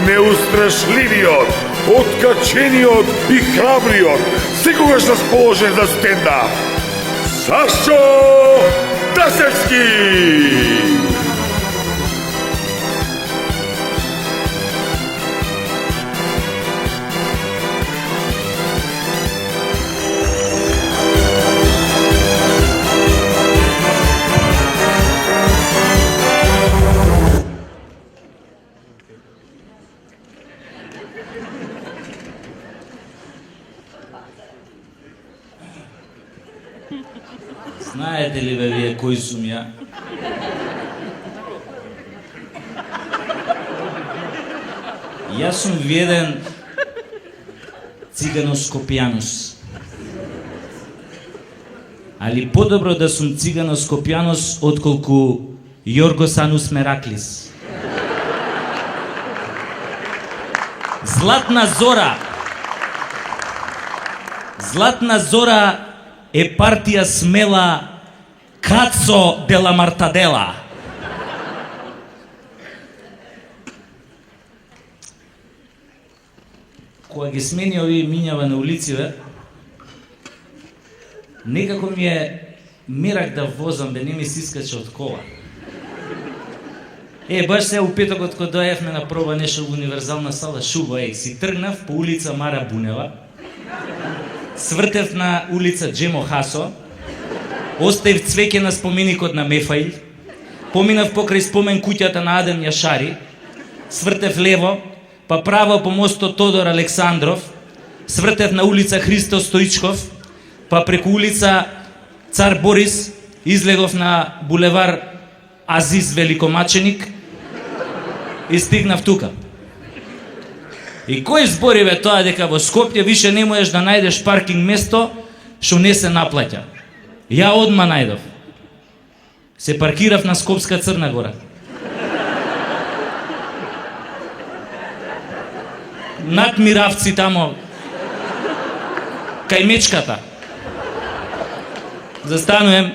неустрашливиот, откачениот и храбриот, секогаш расположен за стендап. Сашо Тасевски! Знаете ли бе вие кој сум ја? Јас сум виден циганоскопијанус. Али подобро да сум циганоскопијанус отколку Јоргос Анус Мераклис. Златна зора. Златна зора е партија смела Кацо де ла Мартадела. Кога ги смени овие минјава на улициве, некако ми е мерак да возам, бе не ми се искаче од кола. Баш сега у петокот кога дојавме на проба нешто во универзална сала Шуба, си тргнав по улица Мара Бунева, свртев на улица Джемо Хасо, оставив цвеќе на споменикот на Мефаил, поминав покрај спомен куќата на Адем Јашари, свртев лево, па право по мостот Тодор Александров, свртев на улица Христо Стоичков, па преку улица Цар Борис, излегов на булевар Азиз Великомаченик и стигнав тука. И кој збори бе тоа дека во Скопје више не можеш да најдеш паркинг место што не се наплаќа? Ја одма најдов. Се паркирав на Скопска Црна Гора. Над Миравци тамо, кај Мечката. Застанувам,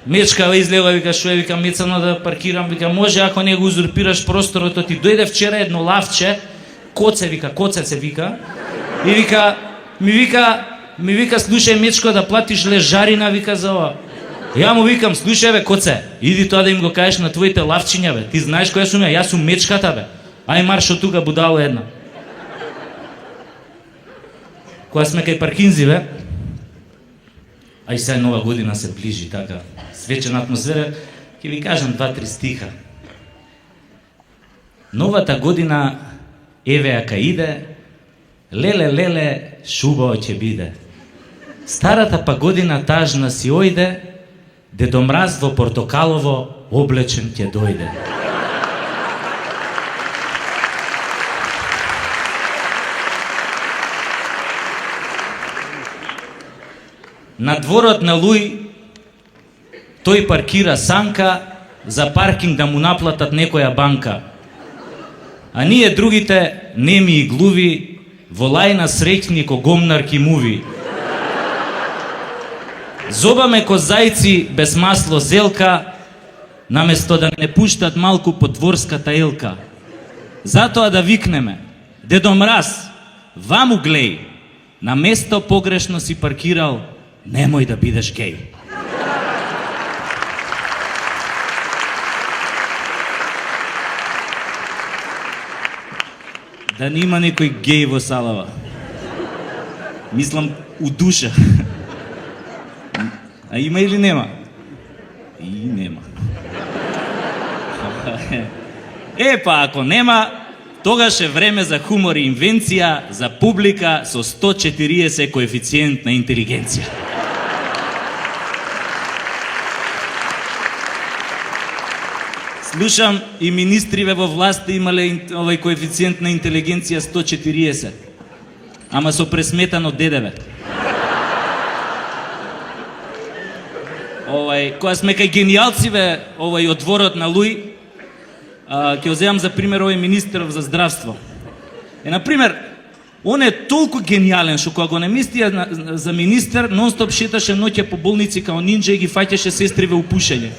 Мечкава излега, вика, шо е, вика, мецано да паркирам, вика, може ако не го узурпираш просторот, ти дојде вчера едно лавче, коце, вика, коце се вика, и вика, ми вика, слушај Мечко, да платиш лежарина, вика, за ова. Ја му викам, слушај бе, коце, иди тоа да им го кажеш на твоите лавчиња, бе, ти знаеш која сум јас сум Мечката, бе, ај марш од тука, будало една. Кога сме кај паркинзи, бе, ај сега нова година се ближи, така, свечена атмосфера, ќе ви кажам 2-3 стиха. Новата година, еве ака иде, леле, шубао ќе биде. Старата па година тажна си ојде, Дедо Мраз во портокалово облечен ќе дојде. На дворот на Луј тој паркира санка за паркинг да му наплатат некоја банка. А ние другите неми и глуви во лајна среќни ко гомнарки муви. Зобаме ко зајци без масло зелка, наместо да не пуштат малку по дворската елка. Затоа да викнеме: Дедо Мраз, ваму глеј, на место погрешно си паркирал, немој да бидеш геј. Да нема некој геј во салава. Мислам, у душа. А има или нема? И нема. Па ако нема, тогаш е време за хумор и инвенција за публика со 140 коефициент на интелигенција. Слушам и министриве во власта имале овој коефициент на интелигенција 140. Ама со пресметано ДДВ. Кога сме кај генијалциве, од дворот на Луј, ќе земам за пример овој министров за здравство. Например, он е толку гениален што кога го наместија за министер, нон-стоп шеташе ноќе по болници као нинџа и ги фаќаше сестриве у пушење.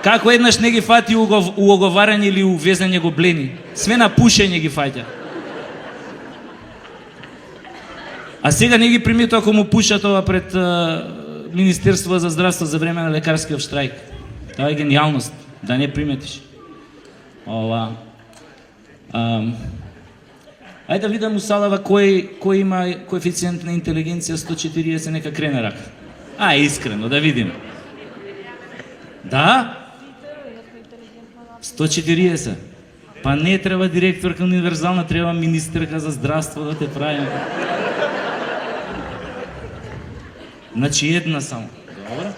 Како еднаш не ги фати у оговарање или у везење го блени. Све на пушење ги фаќа. А сега не ги приметува ако му пушат ова пред Министерство за здравство за време на лекарскиот штрајк. Тоа е гениалност, да не приметиш. Ова. Ајде да видам у салава кој има коефициент на интелигенција 140, нека крене рака. Искрено, да видим. Да? 140. Па не треба директорка универзална, треба министерка за здравство да те прави. Значи една само. Добро.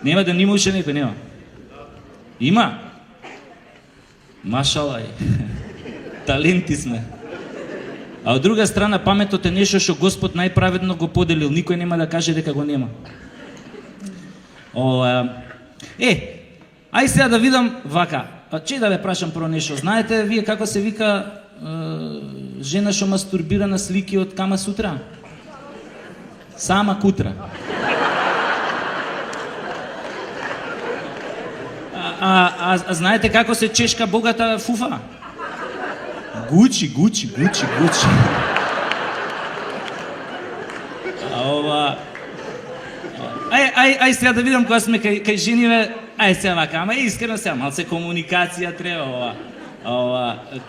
Нема да нема уште некој, нема. Има? Машала е. Таленти сме. А од друга страна, паметот е нешто што Господ најправедно го поделил. Никој нема да каже дека го нема. Ај сега да видам вака. Па че да ве прашам прво нешто. Знаете вие како се вика жена што мастурбира на слики од Кама Сутра? Сама Кутра. А знаете како се чешка богата фуфа? Гучи. Ај сега да видам кога сме кај жениве, сега вака, ама искрено сега, малце комуникација треба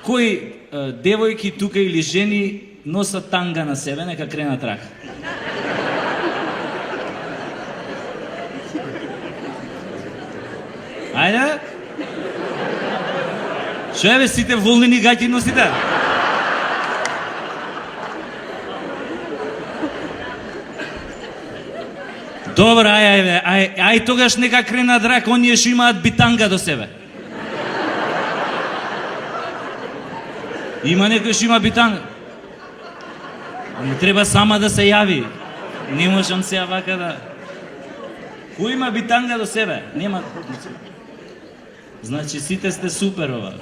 кои девојки тука или жени носат танга на себе, нека кренат рака. Ајде? Шо е бе, сите волнени гаќи носите? Добро, ај тогаш нека кренат рака оние што имаат битанга до себе. Има некој што има битанга. Не треба сама да се јави. Не можам сега вака да... Кој има битанга до себе? Нема... Значи сите сте супер ова.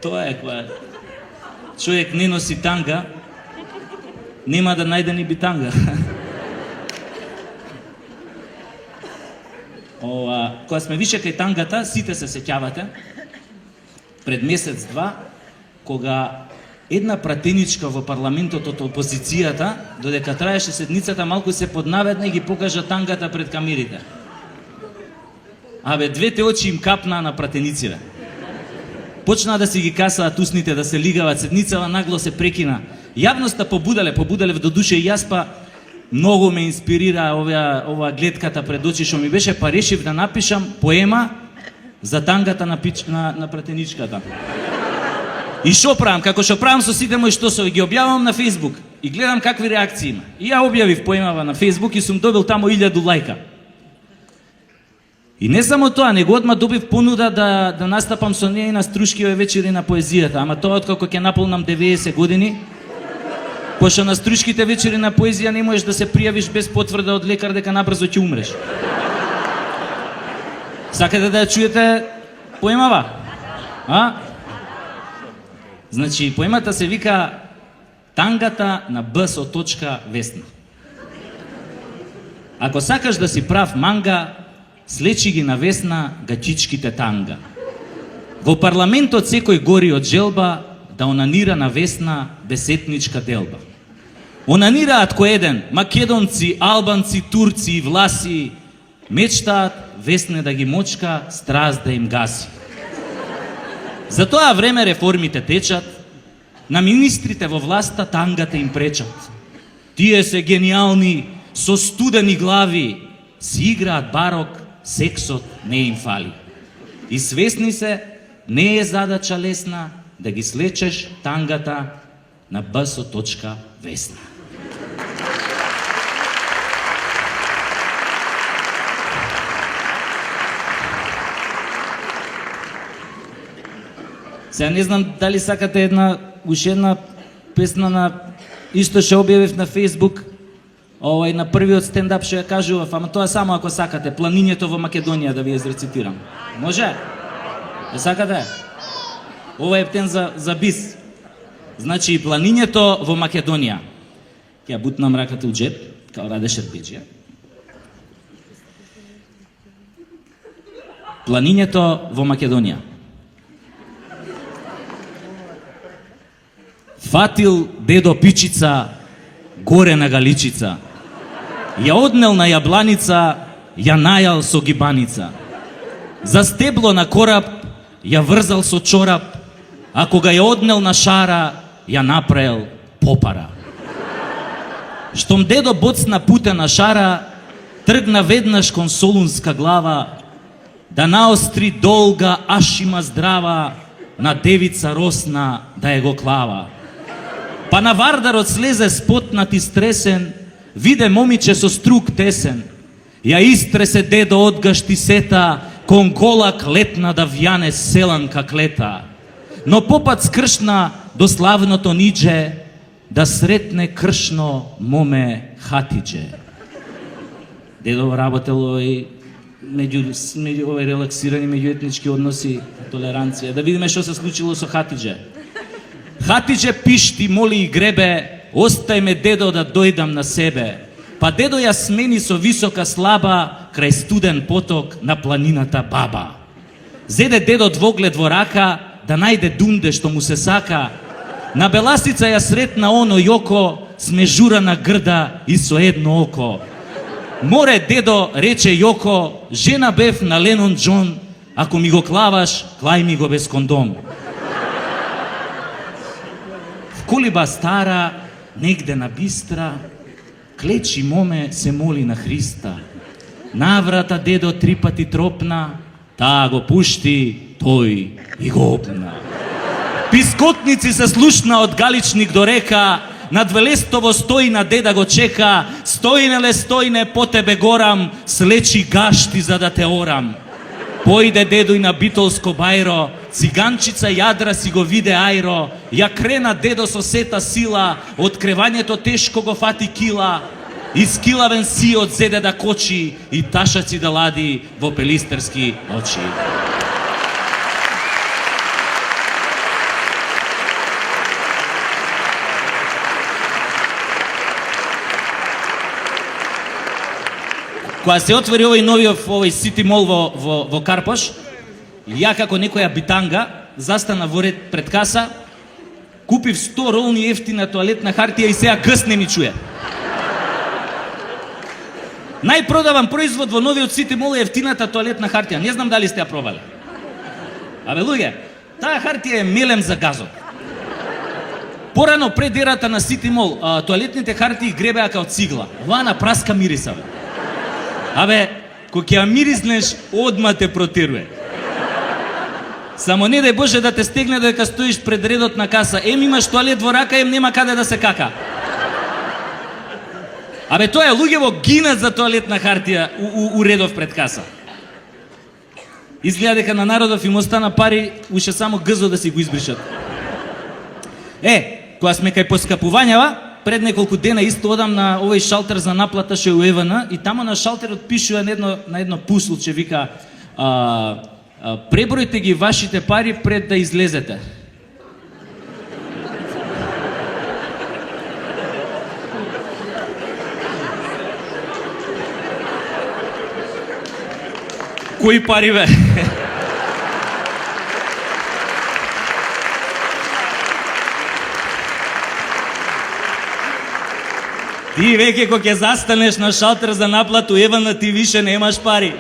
Тоа е која... Човек не носи танга, нема да најде ни битанга. Кога сме више кај тангата, сите се сеќавате, пред месец-два, кога една пратеничка во парламентот од опозицијата, додека траеше седницата, малку се поднаведна и ги покажа тангата пред камерите. Двете очи им капнаа на пратениците. Почнаа да си ги касаат усните, да се лигават, седницава нагло се прекина. Јавноста побудале в додуше и јас па многу ме инспирира ова гледката пред очи што ми беше, па решив да напишам поема за тангата на пратеничката. И што правам? Како што правам со сите мои штосови, ги објавам на Facebook и гледам какви реакции има. И ја објавив поемава на Facebook и сум добил тамо 1000 лајка. И не само тоа, него одма добив понуда да настапам со неја и на Струшкиве вечери на поезијата, ама тоа откако ќе наполнам 90 години, пошто на Струшките вечери на поезија не можеш да се пријавиш без потврда од лекар дека набрзо ќе умреш. Сакате да ја чуете поемава? Значи, поемата се вика Тангата на Б со точка Весна. Ако сакаш да си прав манга, слечи ги на Весна гачичките танга. Во парламентот секој гори од желба да онанира на Весна десетничка делба. Онанираат кој еден, македонци, албанци, турци и власи, мечтаат Весне да ги мочка, страст да им гаси. За тоа време реформите течат, на министрите во власта тангата им пречат. Тие се гениални, со студени глави, си играат барок, сексот не им фали. И свесни се, не е задача лесна да ги слечеш тангата на Б со точка Весна. Сега не знам дали сакате уште една песна на исто што објавив на Facebook, на првиот стендап што ја кажував, ама тоа само ако сакате, Планињето во Македонија да ви ја рецитирам. Може? Ја сакате? Ова е птен за бис. Значи, Планињето во Македонија. Ќе ја бутнам раката у джеп, као Раде Шербеџија. Планињето во Македонија. Фатил дедо пичица горе на галичица. Ја однел на јабланица, ја најал со гибаница. За стебло на кораб ја врзал со чорап, а кога ја однел на шара, ја направил попара. Штом дедо боцна путе на шара, тргна веднаш кон Солунска глава, да наостри долга, аш има здрава, на девица росна да ја го клава. Па на вардарот слезе спотнат и стресен, виде момиче со струк тесен. Ја истресе дедо од гаштисета, кон голак летна да вјане селанка клета. Но попат скршна до славното нидже, да сретне кршно моме Хатидже. Дедо работел овој релаксирани меѓуетнички односи, толеранција. Да видиме што се случило со Хатидже. Хатидже пишти, моли и гребе, остај ме дедо да дојдам на себе. Па дедо ја смени со висока слаба, крај студен поток на планината Баба. Зеде дедо двоглед во рака, да најде дунде што му се сака. На беласица ја сретна оно јоко, смежурана грда и со едно око. Море дедо, рече Јоко, жена бев на Ленон Џон, ако ми го клаваш, клај ми го без кондом. В колиба стара, негде на бистра, клечи моме се моли на Христа. Наврата дедо 3 пати тропна, таа го пушти, тој и го опна. Пискотници се слушна од Галичник до река, над Велестово стојна деда го чека, стојне, по тебе горам, слечи гашти за да те орам. Појде дедо и на Битолско бајро, циганчица јадра си го виде ајро, ја крена дедо со сета сила, од кревањето тешко го фати кила, искилавен сиот зеде да кочи и ташаци да лади во пелистерски очи. Кога се отвори овој Сити Мол во Карпош, ја како некоја битанга застана во ред пред каса, купив 100 ролни ефтина тоалетна хартија и сега гс не ми чуе. Најпродаван производ во новиот Сити Мол е ефтината тоалетна хартија. Не знам дали сте ја пробале. Абе луѓе, таа хартија е мелем за газот. Порано пред ерата на Сити Мол, тоалетните хартии гребеа као цигла. Оваа на праска мириса. Абе, кога ќе ја мириснеш, одма те протеруе. Само не дај Боже да те стегне додека стоиш пред редот на каса. Ем имаш тоалет во рака, ем нема каде да се кака. Абе, тоа е луѓево гинат за тоалетна хартија у редов пред каса. Изгледа дека на народов им остана пари, уште само гзо да си го избришат. Кога сме кај поскапувањава, пред неколку дена исто одам на овој шалтер за наплата што е у Евана и тамо на шалтерот пишува на едно пуслче, вика пребројте ги вашите пари пред да излезете. Кои пари бе? Ти веќе кога ќе застанеш на шалтер за наплату Евана, ти више немаш пари.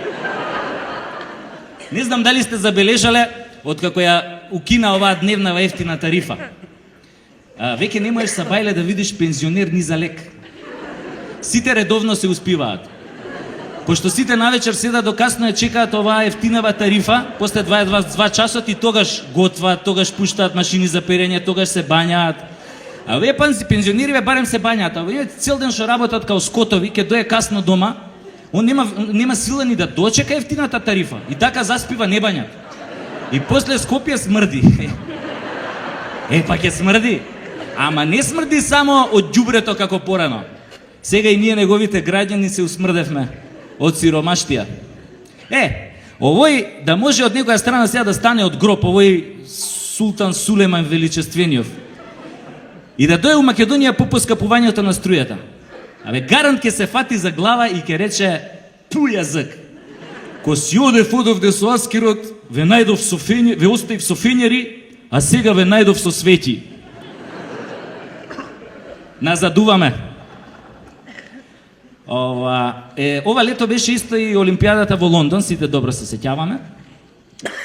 Не знам дали сте забележале, откако ја укина оваа дневна ефтина тарифа. Веќе не можеш са бајле да видиш пензионер ни за лек. Сите редовно се успиваат. Пошто сите навечер седат до касно ја чекаат оваа ефтинава тарифа, после 22 часот и тогаш готваат, тогаш пуштаат машини за перење, тогаш се бањаат. А овие пензионери барем се бањаат, а овие цел ден што работат као скотови, ќе дое касно дома, он нема сила ни да дочека ефтината тарифа и така заспива не бањат. И после Скопје смрди. Па ќе смрди. Ама не смрди само од ѓубрето како порано. Сега и ние неговите граѓани се усмрдевме од сиромаштија. Овој да може од некоја страна сега да стане од гроб, овој Султан Сулеман Величествениот. И да дое у Македонија по поскапувањето на струјата. Абе, гарант ќе се фати за глава и ќе рече ту јазик. Ко си одев одовде со Аскерот, ве најдов со ве оставив со фењери, а сега ве најдов со свети. Назадуваме. Ова лето беше исто и Олимпијадата во Лондон, сите добро се сеќаваме.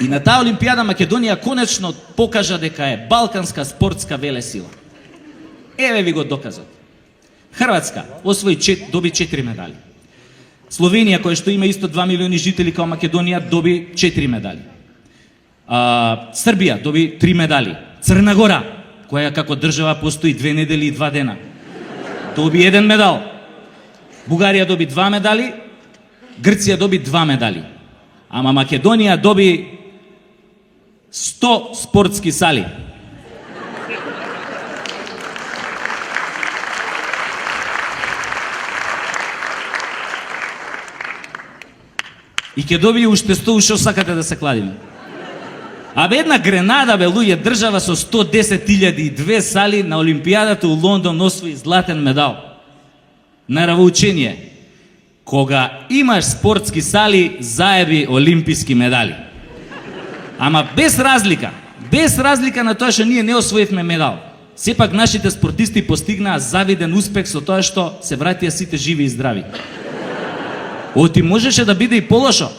И на таа Олимпијада Македонија конечно покажа дека е балканска спортска велесила. Еве ви го доказот. Хрватска доби 4 медали. Словенија, која што има исто 2 милиони жители као Македонија, доби 4 медали. Србија доби 3 медали. Црна Гора, која како држава постои 2 недели и 2 дена, доби 1 медал. Бугарија доби 2 медали, Грција доби 2 медали. Ама Македонија доби 100 спортски сали. И ќе доби уште 100, уште сакате да се кладиме. Абе една Гренада, бе луѓе, држава со 110.002 сали на Олимпијадата у Лондон освои златен медал. Наравоучение. Кога имаш спортски сали, заеби олимписки медали. Ама без разлика на тоа што ние не освоивме медал. Сепак нашите спортисти постигнаа завиден успех со тоа што се вратија сите живи и здрави. Оти можеше да биде и полошо.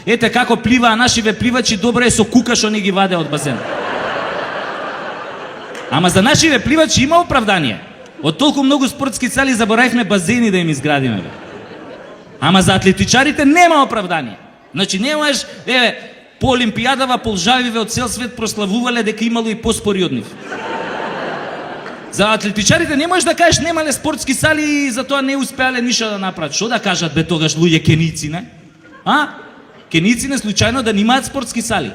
Ете како пливаа нашиве пливачи, добро е со кука што не ги ваде од базен. Ама за нашиве пливачи има оправдание. Од толку многу спортски сали заборавивме базени да им изградиме. Бе. Ама за атлетичарите нема оправдание. Значи немаш, по Олимпијадава полжавиве од цел свет прославувале дека имало и поспори од нив. За атлетичарите не можеш да кажеш немале спортски сали и затоа не успеале ништо да направат. Што да кажат бе тогаш луѓе кеници, не? Кеници не случајно да немаат спортски сали.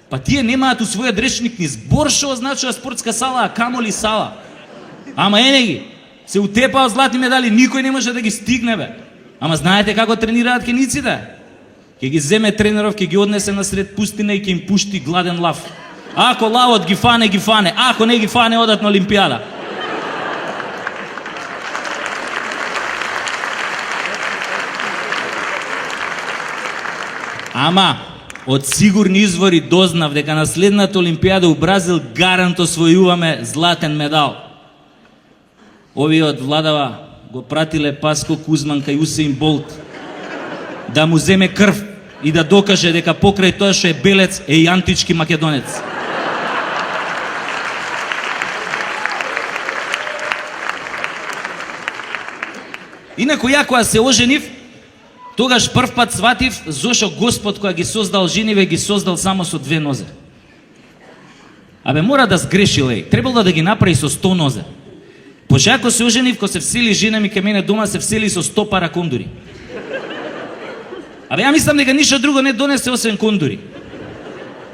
Па тие немаат у својот речник ни збор што означува спортска сала, а камоли сала. Ама ене ги, се утепаа златни медали, никој не може да ги стигне бе. Ама знаете како тренираат кениците? Ке ги земе тренеров, ке ги однесе на сред пустина и ке им пушти гладен лав. Ако лавот ги фане, ги фане. Ако не ги фане, одат на Олимпијада. Ама, од сигурни извори дознав дека на следната Олимпијада у Бразил гарант освојуваме златен медал. Овие од владава го пратиле Паско Кузман кај Усеин Болт да му земе крв и да докаже дека покрај тоа што е белец е и антички македонец. Инаку ја кога се оженив, тогаш прв пат сватив зошо Господ која ги создал жениве, ги создал само со 2 нозе. Абе мора да сгрешил, требало да ги направи со 100 нозе. Пошто ако се оженив, ко се всели жена ми кај мене дома, се всели со 100 пара кондури. Абе ја мислам дека ништо друго не донесе освен кондури.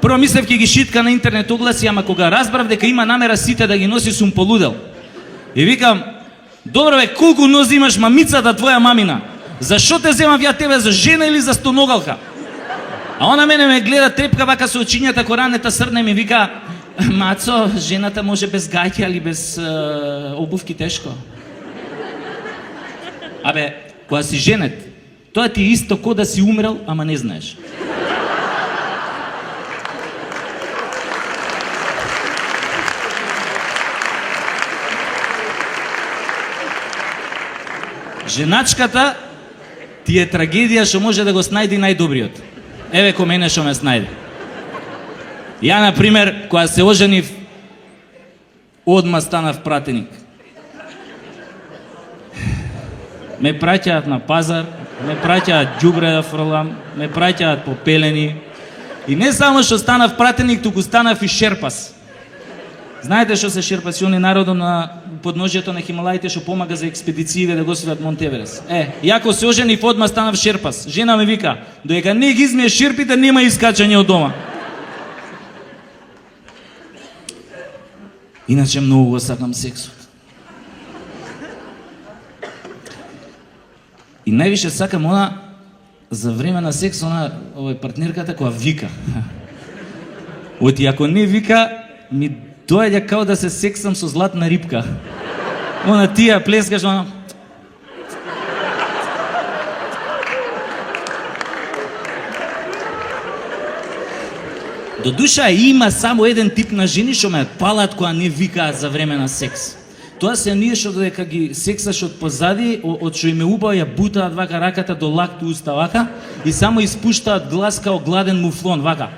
Прво мислев ќе ги шитка на интернет огласи, ама кога разбрав дека има намера сите да ги носи, сум полудел. И викам, добро бе, колку нози имаш мамицата твоја мамина? Зашо те земам ја тебе, за жена или за стоногалка? А она мене ме гледа, трепка вака со очињата, коранета срне ми вика, Мацо, жената може без гаќи, али без обувки тешко. Абе, кога си женет, тоа ти е исто ко да си умрел, ама не знаеш. Женачката ти е трагедија што може да го снајди најдобриот. Еве ко мене што ме снајде. Ја, например, кога се оженив, одма станав пратеник. Ме праќаат на пазар, ме праќаат ѓубре да фрлам, ме праќаат попелени. И не само што станав пратеник, туку станав и шерпас. Знаете што се шерпаси, они народо на подножјето на Хималаите што помага за експедициите да го освојат Монт Еверест. Јако се оженив, одма станав шерпас. Жена ми вика, додека не ги измиеш шерпите, нема искачање од дома. Иначе многу го сакам сексот. И највише сакам она за време на секс, она партнерката која вика. Оти ако не вика, ми доаѓа као да се сексам со златна рибка. Она тија плескаш, она... До душа има само еден тип на жени што ме палат кога не викаат за време на секс. Тоа се ние што додека ги сексаш од позади, од што им е убаво ја бутаат вака раката до лакту уста вака и само испуштаат глас као гладен муфлон вака.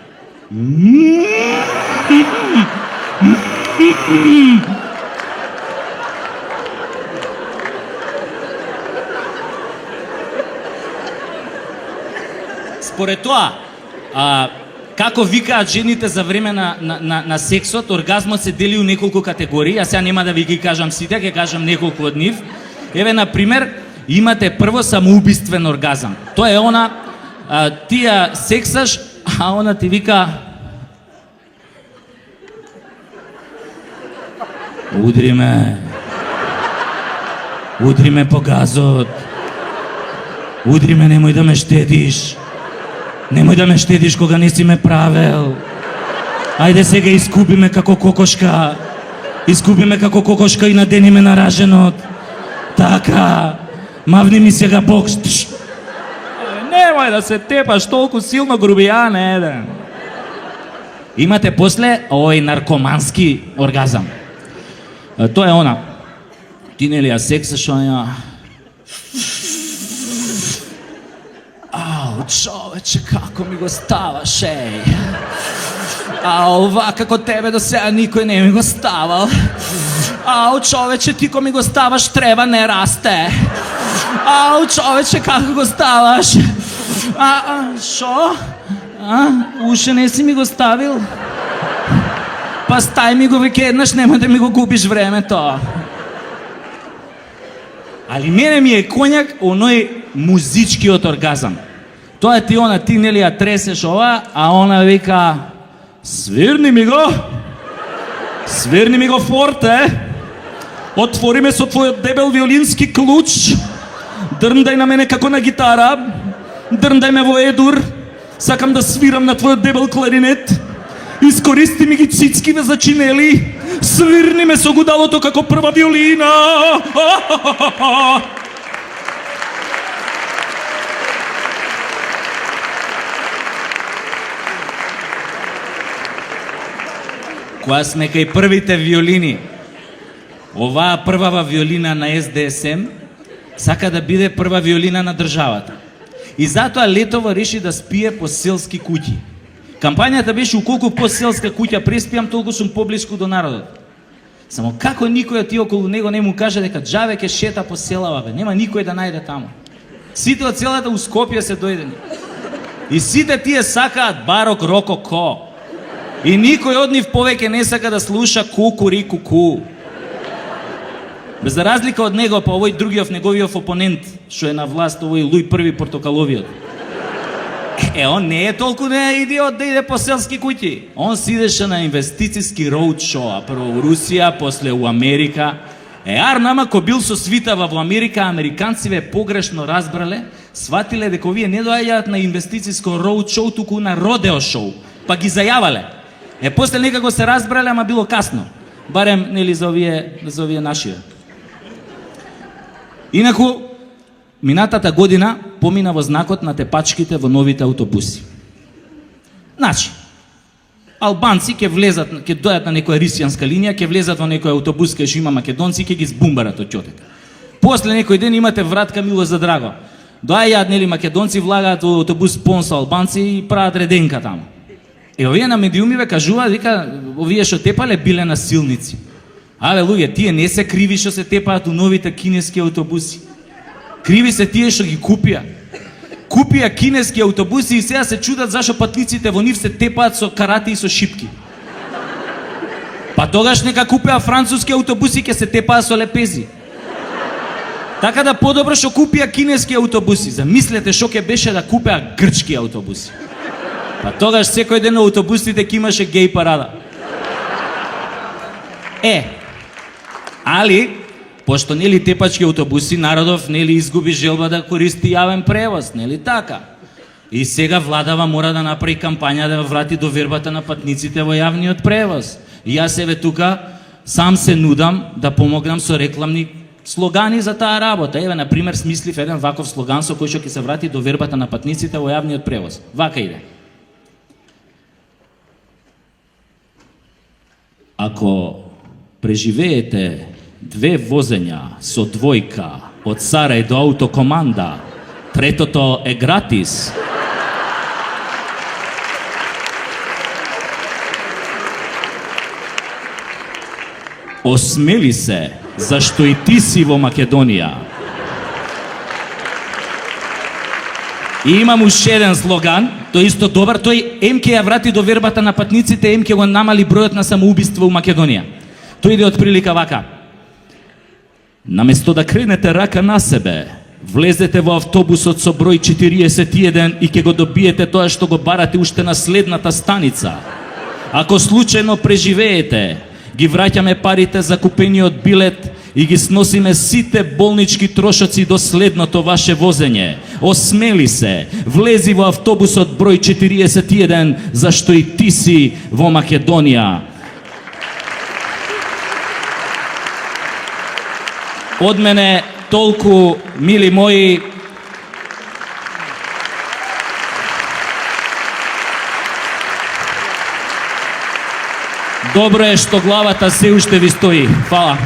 Според тоа, како викаат жените за време на сексот, оргазмот се дели у неколку категории, а сега нема да ви ги кажам сите, ќе кажам неколку од нив. Еве, например, имате прво самоубиствен оргазам. Тоа е она, ти ја сексаш, а она ти вика удри ме по газот, удри ме, немој да ме штедиш. Немој да ме штедиш кога не си ме правел. Ајде сега искуби ме како кокошка. Искуби ме како кокошка и надени ме на раженот. Така. Мавни ми сега бокс. Немој да се тепаш толку силно, грубијан еден. Имате после овој наркомански оргазам. Тоа е она. Ти нели ја сексаш оня. Ау, човече, како ми го ставаш, еј. Ау, ова како тебе до сега никој не ми го ставал. Ау, човече, ти ко ми го ставаш, треба не расте. Ау, човече, како го ставаш? Шо? Уште не си ми го ставил? Па стај ми го веќе еднаш, немој да ми го губиш времето. Али мене ми е коњак оној музичкиот оргазам. Тоа ти она, ти нели ја тресеш ова, а она вика свирни ми го форте, отвори ме со твојот дебел виолински клуч, дрндај на мене како на гитара, дрндај ме во едур, сакам да свирам на твојот дебел кларинет, искористи ми ги цицкиве за чинели, свирни ме со гудалото како прва виолина. Кога сме кај првите виолини, оваа првава виолина на СДСМ сака да биде прва виолина на државата. И затоа летово реши да спие по селски куќи. Кампањата беше уколку по селска куќа преспиам, толку сум поблиску до народот. Само како никој од тие околу него не му каже дека џаве ке шета по селава, бе, нема никој да најде таму. Сите од целата у Скопје се дојдени. И сите тие сакаат барок рококо. И никој од нив повеќе не сака да слуша кукури-куку. Без разлика од него, па овој другиот неговиот опонент, што е на власт, овој Луј први Портокаловиот. Он не е толку не идиот да иде по селски куќи. Он си идеше на инвестициски роудшоу, прво у Русија, после у Америка. Арнама ко бил со свитава во Америка, американциве погрешно разбрале, сватиле дека овие не доаѓаат на инвестициско роудшоу, туку на родео шоу, па ги зајавале. После некако се разбрале, ама било касно. Барем, нели, за овие нашиве. Инаку, минатата година помина во знакот на тепачките во новите аутобуси. Значи, албанци ќе влезат, ќе дојат на некоја рисијанска линија, ќе влезат во некој аутобус кај што има македонци, ќе ги збумбарат од ќотека. После некој ден имате вратка Мило за драго. Доаѓаат, нели, македонци, влагаат во аутобус пон со албанци и прават реденка таму. Овие на медиумиве кажуваат, вика, овие што тепале биле насилници. Абе, луѓе, тие не се криви што се тепаат у новите кинески аутобуси. Криви се тие што ги купија. Купија кинески аутобуси и сега се чудат зашо патниците во нив се тепаат со карати и со шипки. Па тогаш нека купеа француски аутобуси, ќе се тепаат со лепези. Така да подобро што купија кинески аутобуси. Замислете што ќе беше да купеа грчки аутобуси. Па тогаш секој ден на аутобусите ќе имаше геј парада. Али, пошто нели тепачки аутобуси, народов нели изгуби желба да користи јавен превоз, нели така? И сега владава мора да направи кампања да врати довербата на патниците во јавниот превоз. И јас еве тука сам се нудам да помогнам со рекламни слогани за таа работа. Еве, например, смислив еден ваков слоган со кој што ќе се врати довербата на патниците во јавниот превоз. Вака иде. Ако преживеете 2 возења со двојка од Сарај до Аутокоманда, третото е гратис. Осмели се, зашто и ти си во Македонија. И имам уште еден слоган, тој исто добар, тој ем ке ја врати до вербата на патниците, ем ке го намали бројот на самоубиства у Македонија. Тој иде од прилика вака. Наместо да кренете рака на себе, влезете во автобусот со број 41 и ќе го добиете тоа што го барате уште на следната станица. Ако случајно преживеете, ги враќаме парите за купениот билет и ги сносиме сите болнички трошоци до следното ваше возење. Осмели се, влези во автобусот број 41, зашто и ти си во Македонија. Од мене толку, мили мои. Добро е што главата се уште ви стои. Фала.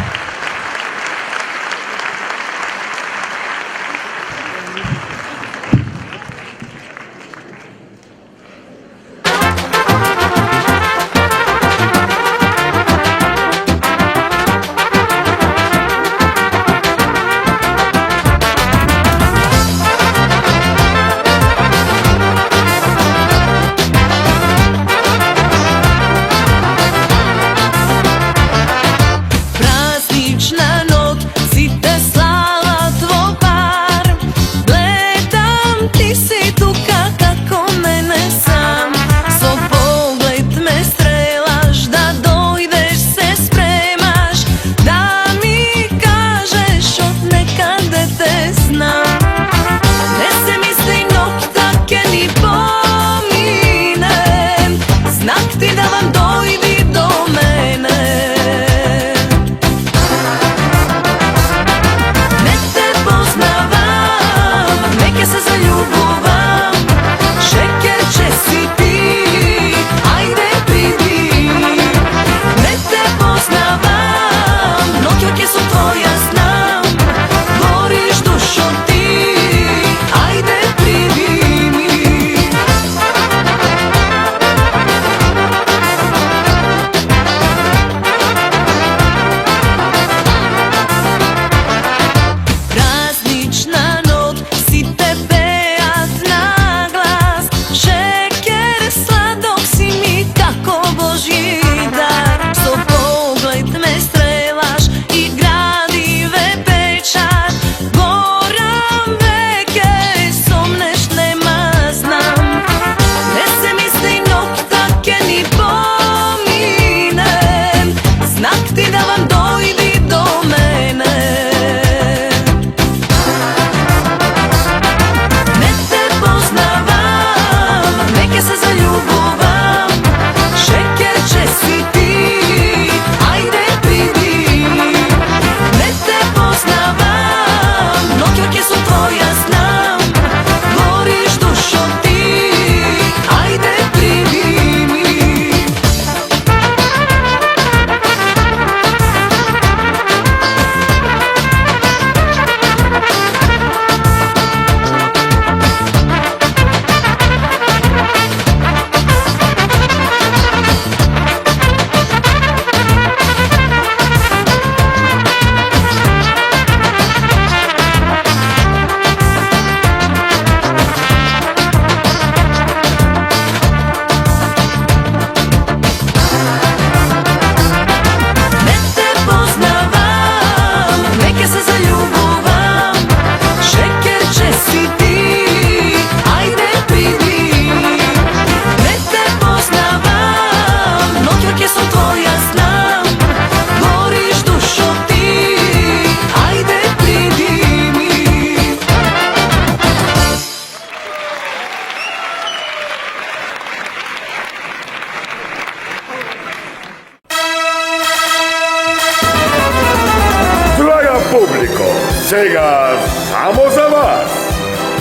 Сега само за вас,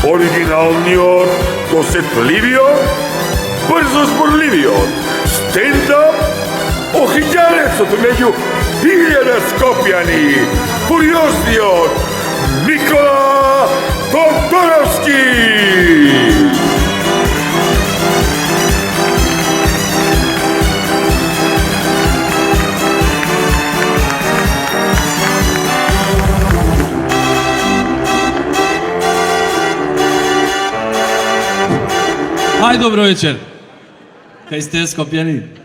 оригиналниот, досетливиот, брзо зборливиот, стендап Охињанецот меѓу 1000 Скопјани, фуриозниот Никола Тодоровски! Ај, добро вечер. Кај сте, Скопјани?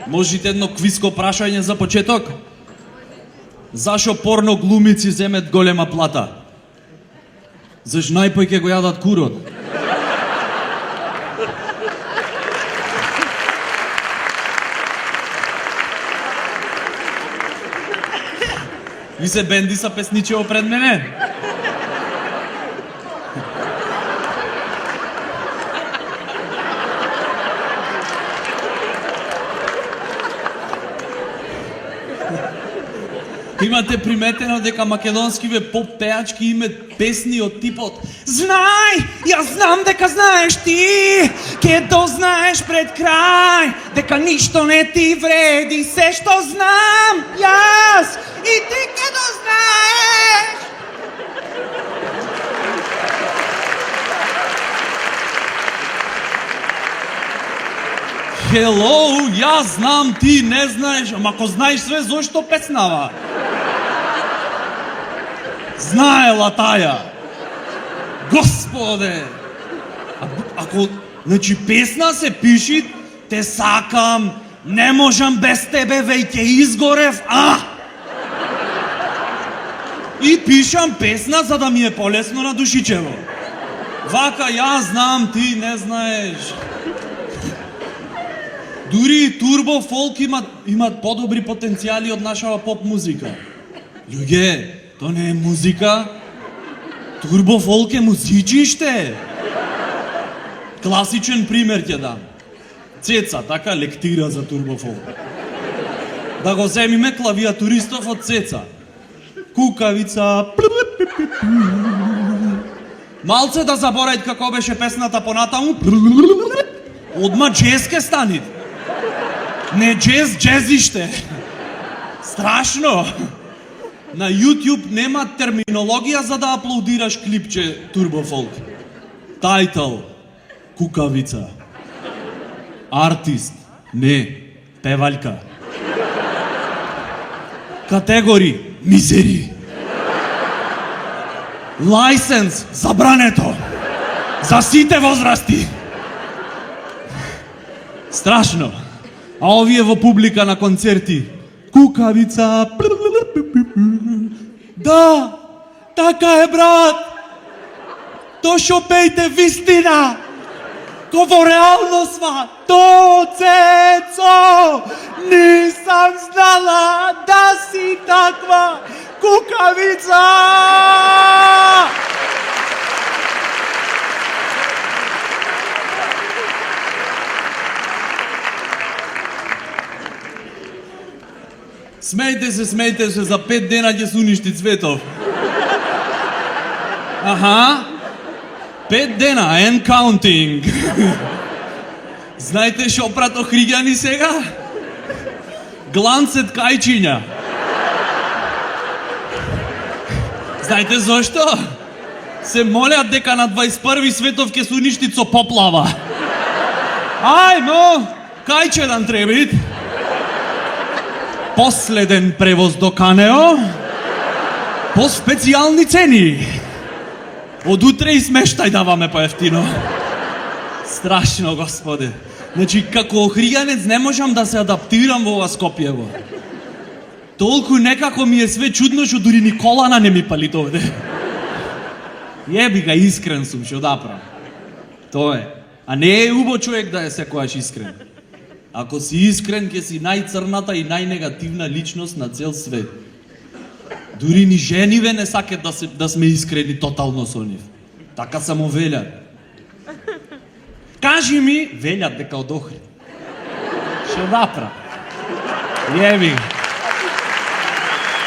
Можете едно квиско прашање за почеток? Зашо порно глумици земет голема плата? Заш најпој ќе го јадат курот? Ви се бенди са песничево пред мене? Имате приметено дека македонскиве поп пеачки имат песни од типот Знај, јас знам дека знаеш ти, ке дознаеш пред крај, дека ништо не ти вреди, се што знам јас и ти ке дознаеш. Hello, јас знам, ти не знаеш, ама ако знаеш све, зошто песнава? Знаела таја. Господе! Ако, значи, песна се пиши, те сакам, не можам без тебе, веќе изгорев, И пишам песна за да ми е полесно на душичево. Вака, јас знам, ти не знаеш. Дури и турбо фолк имат подобри потенцијали од нашава поп музика. Луѓе, то не е музика. Турбо фолк е музичиште. Класичен пример ќе дам. Цеца, така лектира за турбо фолк. Да го земиме клавиатуристов од Цеца. Кукавица. Малце да заборајат како беше песната понатаму. Одма джез ке станит. Не джез, джезиште. Страшно. На YouTube нема терминологија за да аплодираш клипче Турбо Фолк. Тајтл Кукавица. Артист не, певалка. Категори мизери. Лајсенс забрането. За сите возрасти. Страшно. А овие во публика на концерти. Кукавица. Да, така е, брат. То шо пејте вистина. Ко во реалноста. То, Цецо, нисам знала да си таква кукавица. Смејте се, за 5 дена ќе се уништи Цветов. Аха. 5 дена, and counting. Знаете шо прато Хриѓани сега? Гланцет кајчиња. Знаете зошто? Се молят дека на 21 Светов ќе се уништи со поплава. Ајмо, кајчедан требит. Последен превоз до Канео, по специјални цени. Од утре и смештај даваме поевтино. Страшно, господе. Значи, како охријанец не можам да се адаптирам во ова Скопјево. Толку некако ми е све чудно, што дури ни колана не ми палит овде. Јеби га, искрен сум, што да правам. Тоа е. А не е убаво човек да е секојаш искрен. Ако си искрен, ќе си најцрната и најнегативна личност на цел свет. Дури ни жениве не сакат да сме искрени тотално со нив. Така само велят. Кажи ми, велят дека од Охрид. Што направам? Јеби.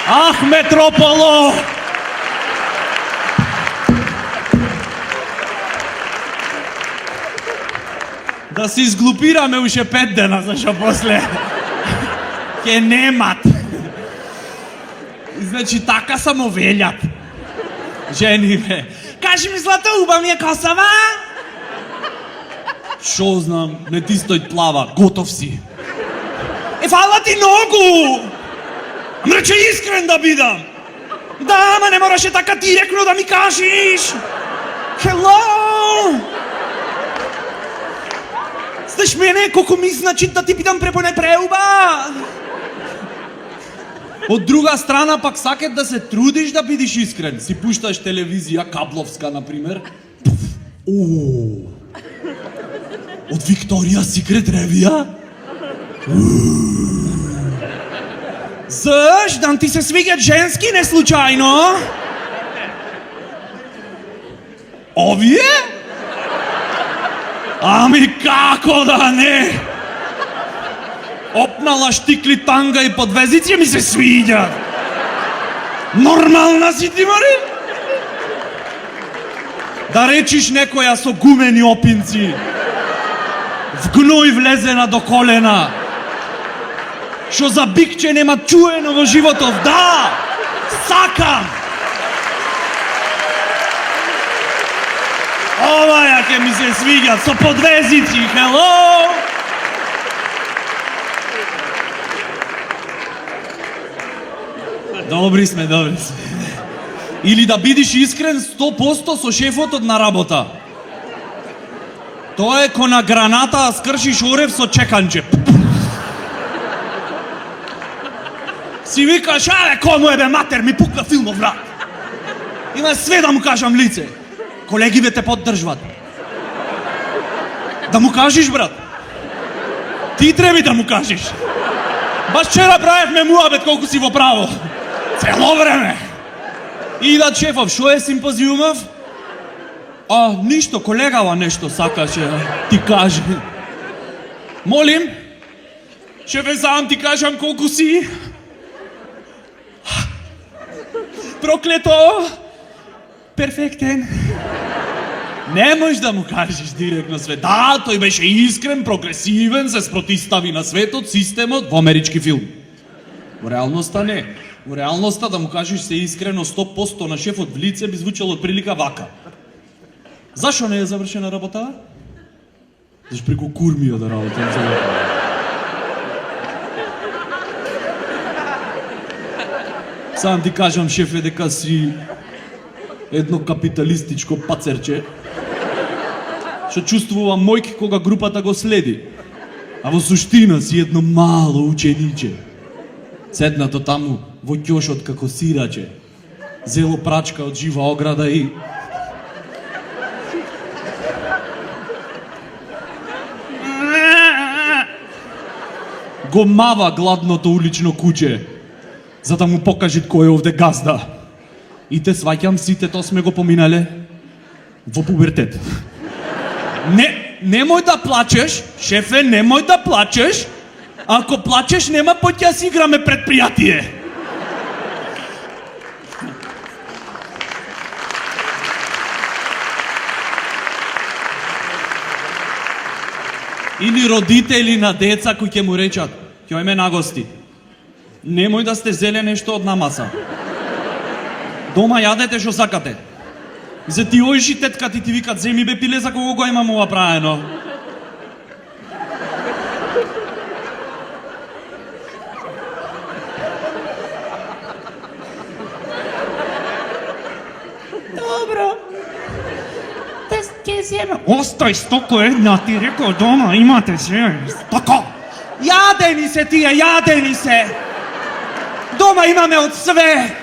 Ах, Метрополо! Да се изглупираме уште 5 дена, зашо после ќе немат. Значи така само велјат. Жени ме. Кажи ми, злата, уба ми е косава? Шо знам, не ти стои плава, готов си. Фала ти многу! Мрече искрен да бидам. Да, ама не мораше така директно да ми кажеш. Hello! Знаеш мене, колко ми значи да ти питам препоне преуба? Од друга страна пак сакат да се трудиш да бидиш искрен. Си пушташ телевизија, кабловска, например. Од Викторија Секрет Ревија? Зашто ти се свиѓат женски не случајно? Овие? Ами како да не? Опнала штикли, танга и подвезици ми се свиѓат. Нормална си ти, Мари? Да речиш некоја со гумени опинци, в гној влезена до колена, шо за бикче нема чуено во животов. Да, сакам. Оваја ќе ми се свиѓат со подвезици, hello! Добри сме. Или да бидиш искрен 100% со шефотот на работа. Тоа е ко на граната, а скршиш орев со чеканче. Си викаш, аве, кому е бе матер, ми пукна филмов врат. Има све да му кажам лице. Колегиве те поддржват. Да му кажеш, брат. Ти треби да му кажеш. Баш вчера правевме муабет колку си во право. Цело време. И да шефов, шо е симпозиумов? Ништо, колегава нешто сакаше ти каже. Молим, шефе, сам ти кажам колку си. Проклето. Перфектен. Не можеш да му кажеш директно све. Да, тој беше искрен, прогресивен, се спротистави на светот, системот, во амерички филм. Во реалноста не. Во реалноста да му кажеш се искрено 100% на шефот в лице би звучало отприлика вака. Зашо не е завршена работа? Зашто преку курмија да работам за работа. Сам ти кажам, шефе, дека си едно капиталистичко пацерче, што чувствува мојки кога групата го следи, а во суштина си едно мало учениче. Седнато таму во ќошот како сираче, зело прачка од жива ограда и... го мава гладното улично куче, за да му покаже кој е овде газда. И те сваќам, сите то сме го поминале во пубертет. Немој да плачеш, шефе, немој да плачеш. Ако плачеш, нема поќе да си играме предпријатие. Или родители на деца кои ќе му речат, ќе ме нагости. Немој да сте зеле нешто од намаса. Дома јадете што сакате. За ти ојши тетка ти викат, земи бе пиле за кого го имам ова праено. Добро. Ќе земе. Остој стоко една, ти рекол дома имате се. Така. Јадени се тие, јадени се. Дома имаме од све.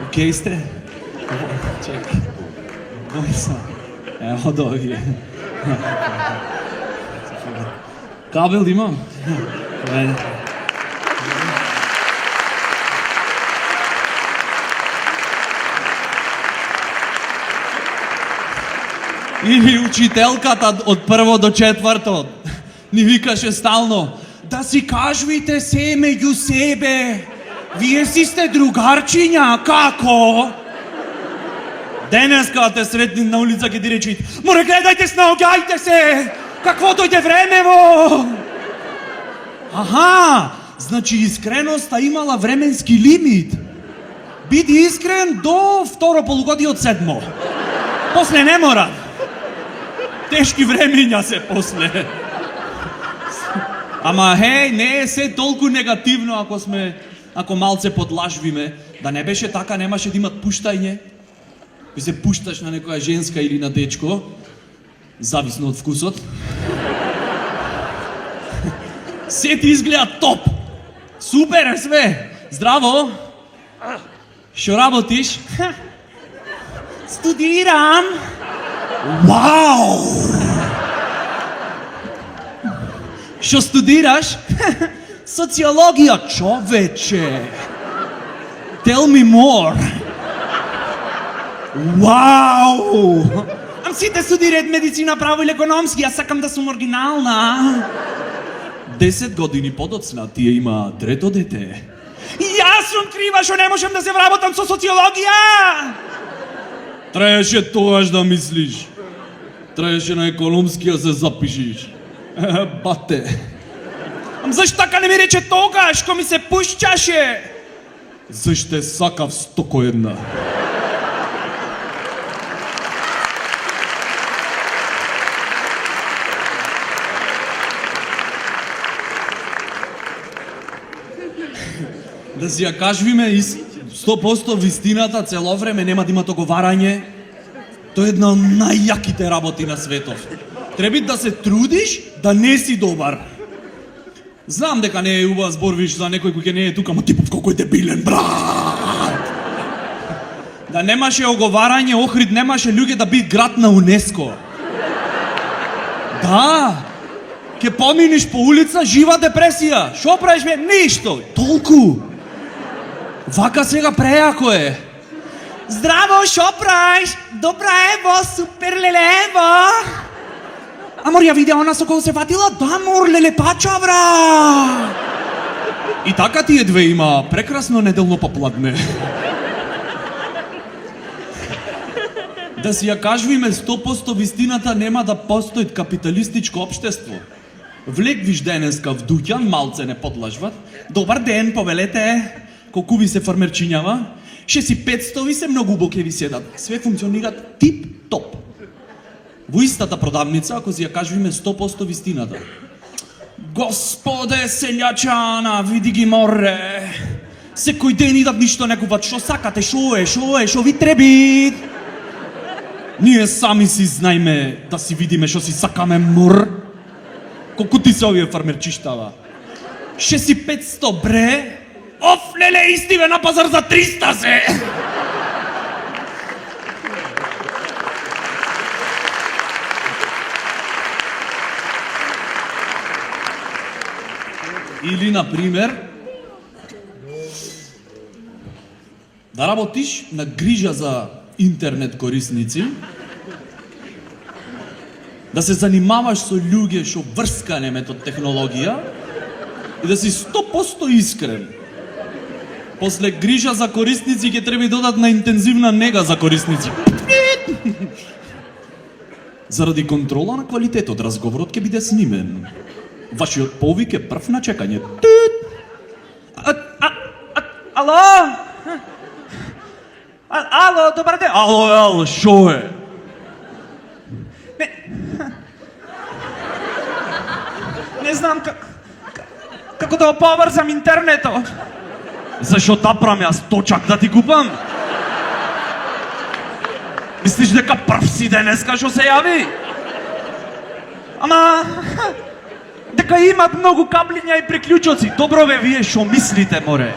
Океј сте? Чекай. Кој сам? Ево доги. Кабел имам? Или учителката од прво до четврто ни викаше стално, да си кажувате се меѓу себе, Вие си сте другарчиња, како? Денеска те сретни на улица ќе ти речи: "Море, гледајте се, наоѓајте се! Какво дојде времево?" Аха, значи искреноста имала временски лимит. Биди искрен до второ полугодие од седмо. После не мора. Тешки времења се после. Ама хеј, не е се толку негативно ако малце подлажвиме. Да не беше така, немаше да имат пуштање. Ви се пушташ на некоја женска или на дечко, зависно од вкусот. Се ти изгледа топ. Супер е све. Здраво. Шо работиш? Студирам. Вау! Шо студираш? Социологија, човече. Tell me more. Вау! Ам сите студираат медицина, право или економски, јас сакам да сум оригинална. 10 години подоцна тие има трето дете. Јас сум крива што не можам да се вработам со социологија. Требаше тогаш да мислиш. Требаше на економски да се запишиш. Бате. Ам зашто така не ми рече тогаш, кога ми се пушчаше? Зашто сакав 101. Да си ја кажвиме 100% вистината, цело време нема да има договарање. Тоа е една од најјаките работи на светот. Треба да се трудиш да не си добар. Знам дека не е убаво зборвиш за некој кој не е тука, ама типов колку е дебилен, брат. Да немаше оговарање, Охрид немаше луѓе да бит град на УНЕСКО. Да. Ке поминиш по улица, жива депресија. Шо правиш бе? Ништо. Толку. Вака сега прејако е. Здраво, шо правиш? Добра ево, супер лелево. Амор, ја видеа она со кого се фатила? Да, мор, лелепача, бра. И така тие две има прекрасно неделно попладне. Да си ја кажвиме 100% вистината, нема да постои капиталистичко општество. Влегвиш денеска в дуќан, малце не подлажват. Добар ден, повелете. Колку ви се фармерчињава? 6500 ви се многу убаво ќе ви седат. Све функционираат тип-топ. Во истата продавница, ако си ја кажвиме 100% вистината. Господе селјачана, види ги море. Секој ден идат ништо не купат. Шо сакате, шо ви треби? Ние сами си знаеме да си видиме шо си сакаме, мор. Колку ти се овие фармерчиштава? 6500 бре? Оф, леле, истиве на пазар за 300 се! Или, например, да работиш на грижа за интернет корисници, да се занимаваш со луѓе што врскане метод технологија и да си 100% искрен. После грижа за корисници ќе треба додатна интензивна нега за корисници. Заради контрола на квалитетот, разговорот ќе биде снимен. Вашиот повик е прв на чекање. Ало? Ало, добар ден. Ало, шо е? Не знам како да поврзам интернетот. Зашо да прам јас точак да ти купам? Мислиш дека прв си денеска што се јави? Ама дека имат многу каблиња и приклучоци. Добро бе, вие шо мислите, море?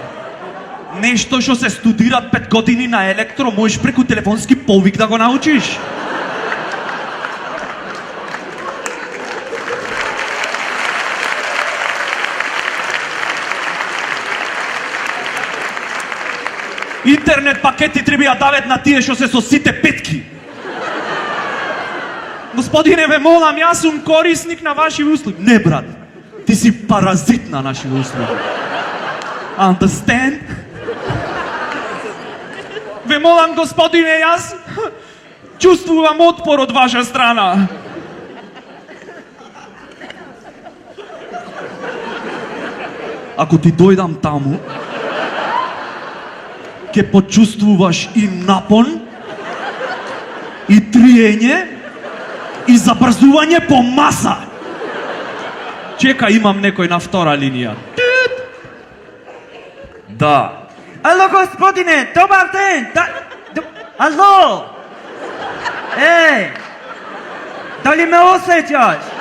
Нешто што се студира 5 години на електро, можеш преку телефонски повик да го научиш. Интернет пакети треба да дават на тие што се со сите петки. Господине, ве молам, јас сум корисник на ваши услуги. Не, брат, ти си паразит на наши услуги. Understand? Ве молам, господине, јас чувствувам отпор од ваша страна. Ако ти дојдам таму, ќе почувствуваш и напон, и триење, и забрзување по маса. Чека, имам некој на втора линија. Да. Ало, господине, добар ден! Ало! Еј! Дали ме осеќаш?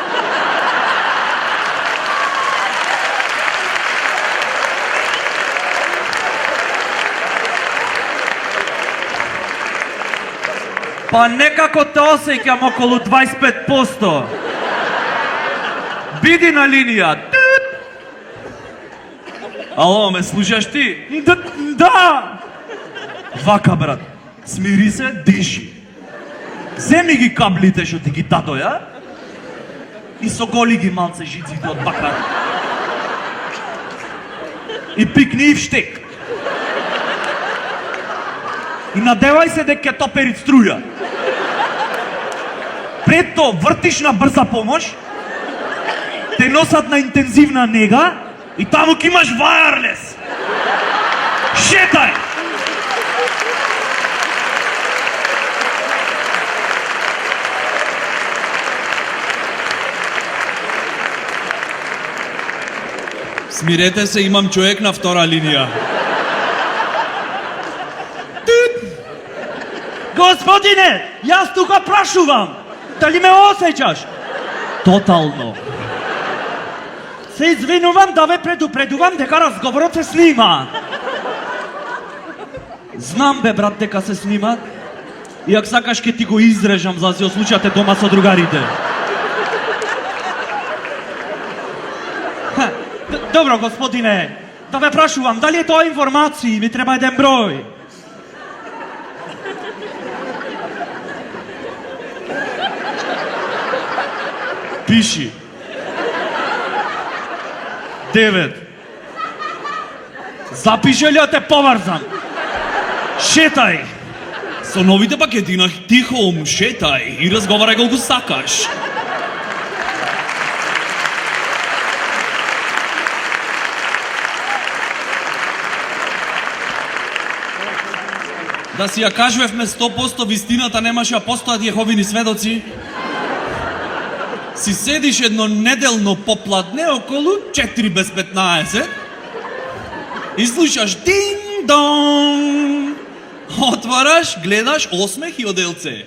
Па некако те осеќам околу 25%. Биди на линија. Ало, ме слушаш ти? Да! Вака, брат. Смири се, диши. Земи ги каблите што ти ги дадо, ја? И соголи ги малце жиците од бакар. И пикни и вштек. И надевај се дека ќе топери струја. Пред тоа вртиш на брза помош, те носат на интензивна нега и таму ќе имаш вајарлес. Шетај! Смирете се, имам човек на втора линија. Господине, јас тука прашувам. Дали ме осеќаш? Тотално. Се извинувам да ве предупредувам дека разговорот се снима. Знам бе, брат, дека се снима. И ако сакаш ке ти го изрежам за да се ослучате дома со другарите. Добро, господине, да ве прашувам, дали е тоа информации? Ми треба еден број. Пиши. 9. Запиши ли да те поврзам? Шетај! Со новите пакети на Тихом шетај и разговарај колку сакаш. Да си ја кажувевме 100% вистината, немаше ја постојат Јеховини сведоци. Си седиш едно неделно попладне околу 4 без 15 и слушаш динг-донг. Отвараш, гледаш осмех и оделце.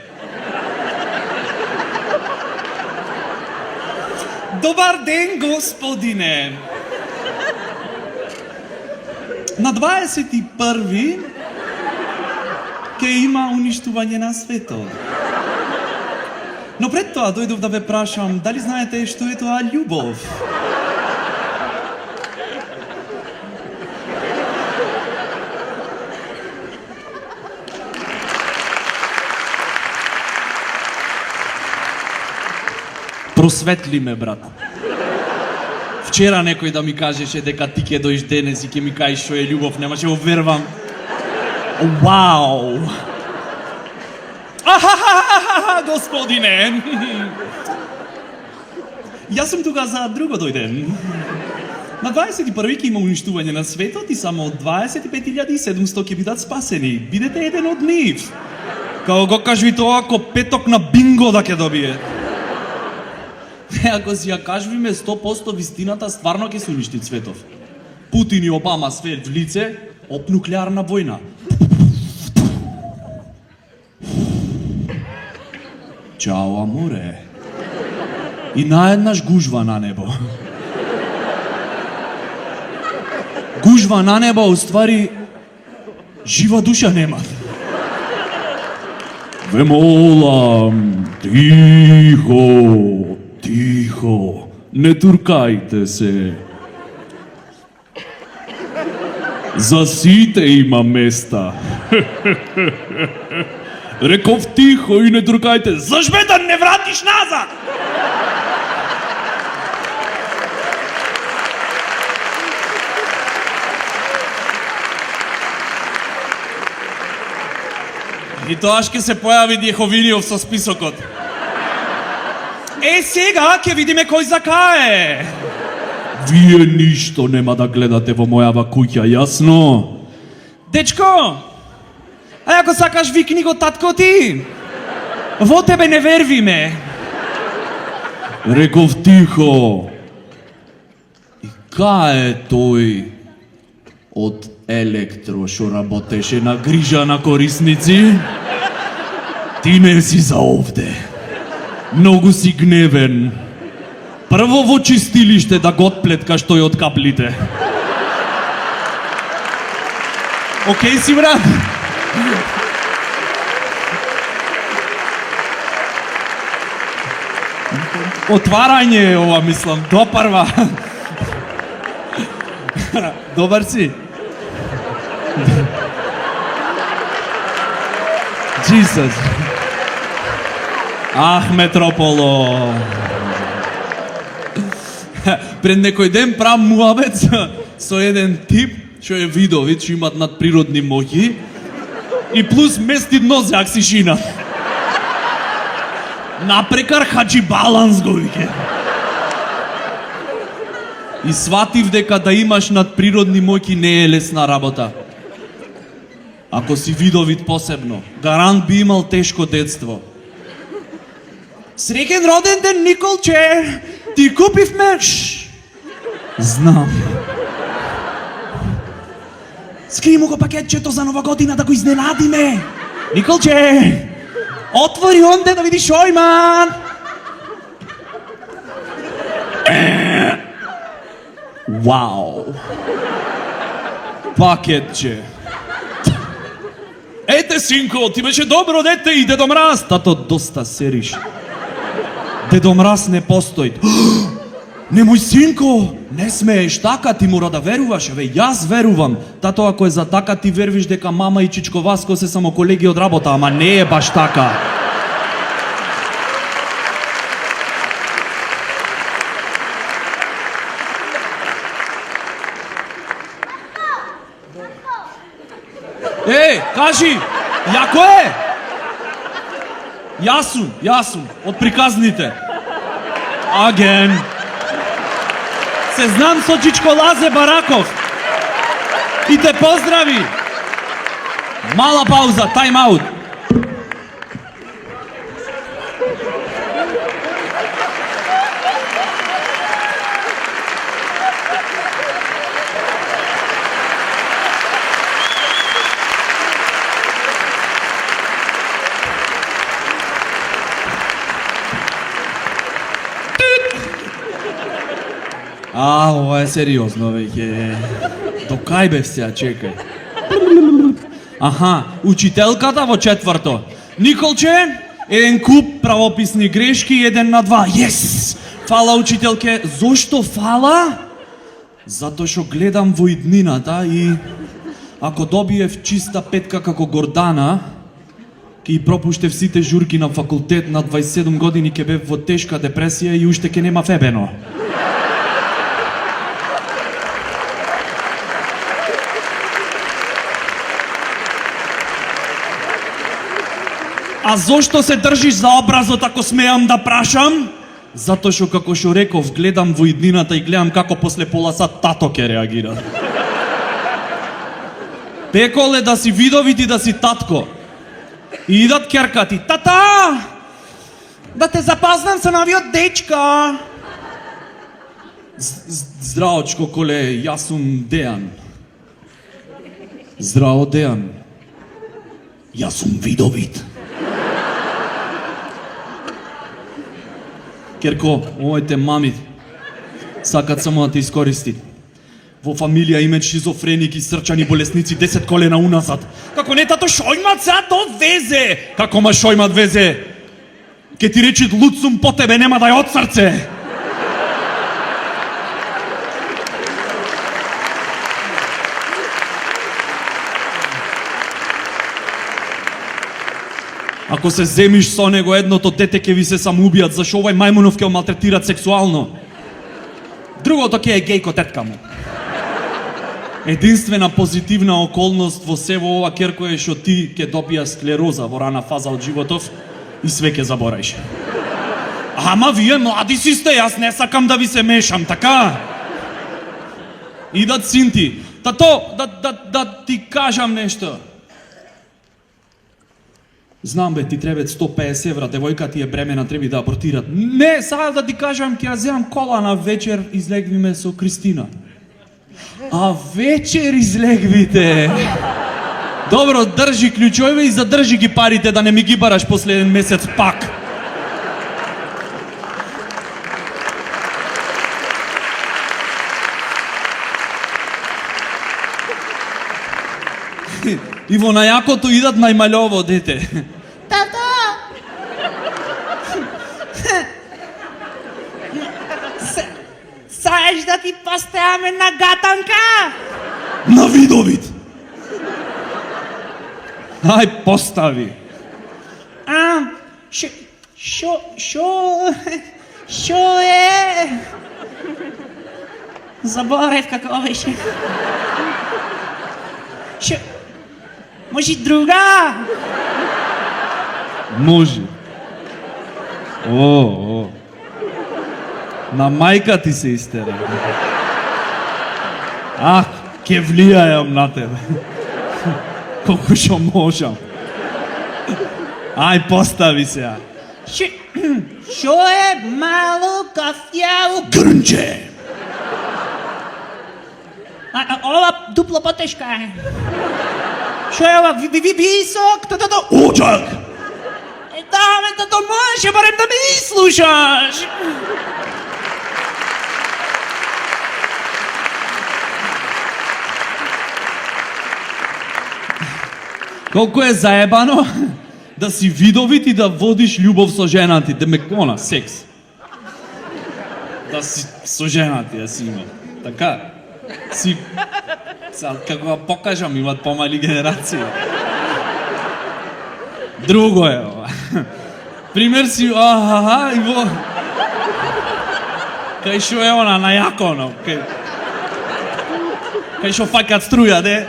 Добар ден, господине. На 21 ќе има уништување на светот. Но пред тоа дојдов да ве прашам, дали знаете што е тоа љубов? Просветли ме, брат. Вчера некој да ми кажеше дека ти ќе дојдеш денес и ќе ми кажеш што е љубов, немаше го вервам. Вау! Ахахахаха, господине! Јас сум тука за друго дојдем. На 21 ќе има уништување на светот и само 25.700 ќе бидат спасени. Бидете еден од нив. Као го кажи тоа, ако петок на бинго да ќе добие. Ако си ја кажуваме 100% вистината, стварно ќе се уништи светов. Путин и Обама све в лице, об нуклеарна војна. Чао, аморе. И наеднаш гужва на небо. Гужва на небо, уствари, жива душа нема. Ве молам, тихо, тихо, не туркајте се. За сите има места. Реков тихо и не туркајте. Зашто да не вратиш назад? И тоа ќе се појави Јеховиниов со списокот. Сега ќе видиме кој закае. Вие ништо нема да гледате во мојава куќа, јасно? Дечко, а ако сакаш викни го татко ти. Во тебе не вервиме. Реков тихо. И кај е тој од Електро што работеше на грижа на корисници? Ти не си за овде. Многу си гневен. Прво во чистилиште да го отплеткаш тој од каплите. Океј си, брат? Отварање е ова, мислам, допарва. Добар си? Jesus. Ах, Метрополо. Пред некој ден прав муабет со еден тип што е видовит, што имат надприродни моќи и плюс мести дно аксишина. Напрекар хаджи баланс го вике. И сватив дека да имаш надприродни моќи не е лесна работа. Ако си видовит посебно, гарант би имал тешко детство. Среќен роден ден, Николче! Ти купивме... Знам. Скри му го пакетчето за нова година да го изненадиме. Николче! Отвори онде да видиш Шојман! Вау! Пакетче! Ете, синко, ти беше добро дете и Дедо Мраз. Тато, доста сериш. Дедо Мраз не постои. Немој, синко, не смееш така, ти мора да веруваш. Еве, јас верувам. Тато, ако е за така, ти вервиш дека мама и Чичко Васко се само колеги од работа, ама не е баш така. Кажи, јако е? Јасум, од приказните. Аген. Се знам со Чичко Лазе Бараков. И те поздрави. Мала пауза, тайм-аут. Ова е сериозно веќе. До кај бев сега, чекај. Аха, учителката во четврто. Николче, еден куп правописни грешки, 1/2. Јес! Фала, учителке. Зошто фала? Затоа што гледам во иднината и ако добиев чиста петка како Гордана, ќе пропуштев сите журки на факултет, на 27 години ќе бев во тешка депресија и уште ќе нема фебено. А зошто се држиш за образот ако смеам да прашам? Затоа што како што реков, гледам во иднината и гледам како после пола сат тато ќе реагира. Пеколе да си видовит и да си татко. И идат керкати. Тата! Да те запазнам со новиот дечко. Здравочко, коле, јас сум Дејан. Здраво, Дејан. Јас сум видовит. Керко, овојте мами сакат само да те искористи. Во фамилија имаат шизофреник и срчани болесници 10 колена уназад. Како не тато Шојмат сега то везе. Како ма Шојмат везе? Ке ти речи луд сум по тебе, нема да ја од срце. Ако се земиш со него, едното дете ќе ви се самоубијат, зашо овај мајмунов ќе го малтретират сексуално. Другото ќе е гејко тетка му. Единствена позитивна околност во сево ова керко е што ти ќе добија склероза во рана фаза од животов и све ќе забораиш. Ама вие млади си сте, јас не сакам да ви се мешам, така? Идат синти. Тато, да ти кажам нешто. Знам бе, ти требат 150 евра, девојка ти е бремена, треби да абортират. Не, сега да ти кажам, ќе ја земам кола на вечер, излегвиме со Кристина. А вечер излегвите. Добро, држи клучове и задржи ги парите да не ми ги бараш последен месец пак. И во најакото идат најмалово дете. Тато! Саеш да ти поставяме на гатанка? На видовид. Ај, постави. Шо е? Заборев како беше. Може друга? Може. О. На мајка ти се истера. Ке влијајам на тебе. Колку шо можам. Ај, постави се. Шо е мало кафјаво? Грнче. Ова дупло потешка е. Шо е ова? Висок? Оџак. Тато може барем да ме изслушаш. Колку е заебано да си видовит и да водиш љубов со жена ти, да ме кона, секс. Да си со жена ти, да си има. Така, си... Како да покажам, имат помали генерации. Друго е ова. Пример си, и во... Кај шо е она, на јаконо, кај шо факат струја, де?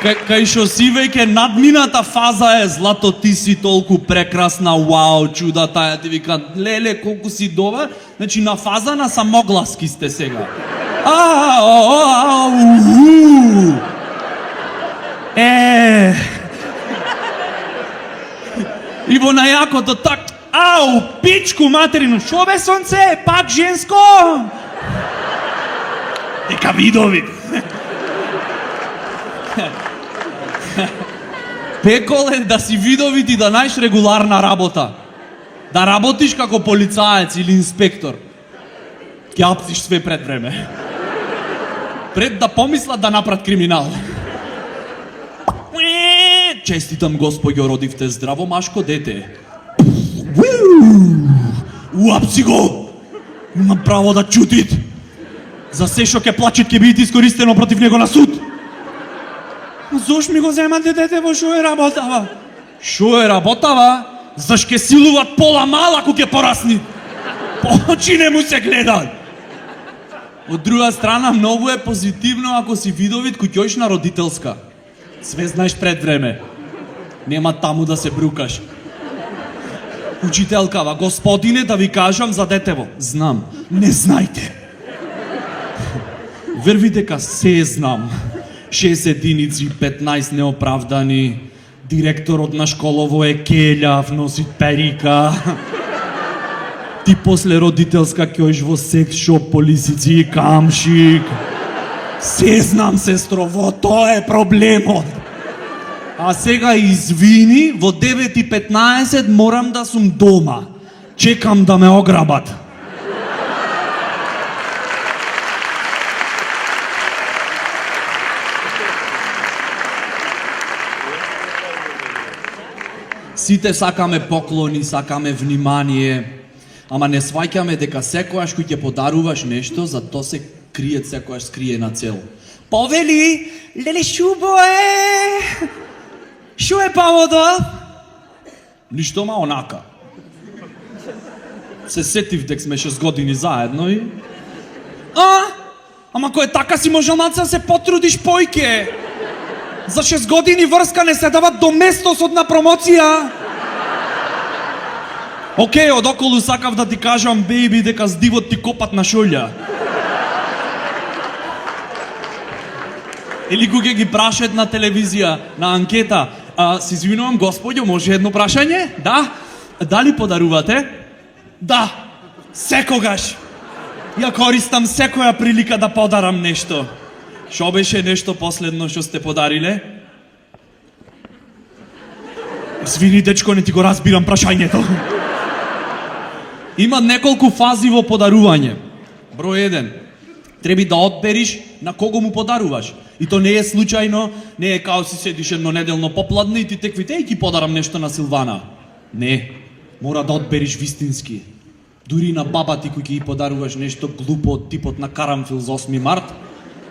Кај шо си веќе надмината фаза е злато, ти си толку прекрасна, вау, чуда таја, ти вика, леле, колку си добар, значи на фаза на самогласки сте сега. И во најакото так, пичку материну, шо бе сонце, пак женско? Дека видови. Пекол е да си видовит и да најш регуларна работа. Да работиш како полицаец или инспектор. Ќе апсиш све пред време. Пред да помислат да направат криминал. Честитам, господјо, родивте здраво машко дете. Уапси го! Има право да чутит. За се што ќе плачет ќе биде искористено против него на суд. Зош ми го земате дете, во шо е работава? Шо е работава? Заш ке силуват пола мала ако ќе порасни? Очи не му се гледаат. Од друга страна, многу е позитивно ако си видовит кој ќоиш на родителска. Све знаеш пред време. Нема таму да се брукаш. Учителкава, господине, да ви кажам за детево. Знам, не знајте. Верви дека се знам. 6 единици, 15 неоправдани. Директорот на школово е келјав, носи перика. Ти после родителска ќоиш во секс шоп по лисици и камшик. Се знам, сестрово, тоа е проблемот. А сега извини, во 9:15 морам да сум дома. Чекам да ме ограбат. Сите сакаме поклони, сакаме внимание, ама не сваќаме дека секојаш кој ќе подаруваш нешто, за тоа се крие секојаш скриена цел. Повели, леле шубо е! Шо е поводот? Ништо ма онака. Се сетив дека сме 6 години заедно и... Ама кој е така си можел малце да се потрудиш појке. За 6 години врска не се дават до местосот на промоција. Океј, одоколу сакав да ти кажам, бейби, дека с дивот ти копат на шолја. Или кога ги прашаат на телевизија, на анкета, се извинувам, господјо, може едно прашање? Да? Дали подарувате? Да, секогаш. Ја користам секоја прилика да подарам нешто. Шо беше нешто последно што сте подариле? Извини, дечко, не ти го разбирам прашањето. Има неколку фази во подарување. Број 1. Треба да одбериш на кого му подаруваш. И то не е случајно, не е као си седиш еднонеделно попладне и ти теквите и ти подарам нешто на Силвана. Не, мора да одбериш вистински. Дури на баба ти кој ќе ја подаруваш нешто глупо од типот на карамфил за 8 март,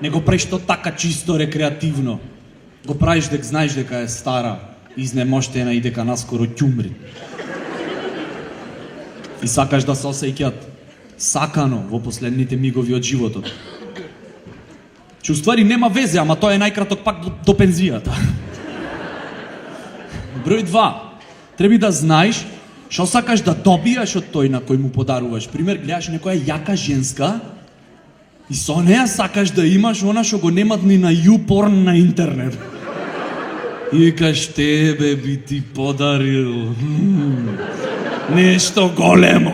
не го правиш то така чисто рекреативно. Го правиш дека знаеш дека е стара, изнемоштена и дека наскоро ќе умре. И сакаш да се осеќаат сакано во последните мигови од животот. Че уствари нема везе, ама тоа е најкраток пак до пензијата. Број 2. Треба да знаеш што сакаш да добиеш од тој на кој му подаруваш. Пример, гледаш некоја јака женска и со неа сакаш да имаш она што го немат ни на YouPorn на интернет. И викаш, тебе би ти подарил нешто големо.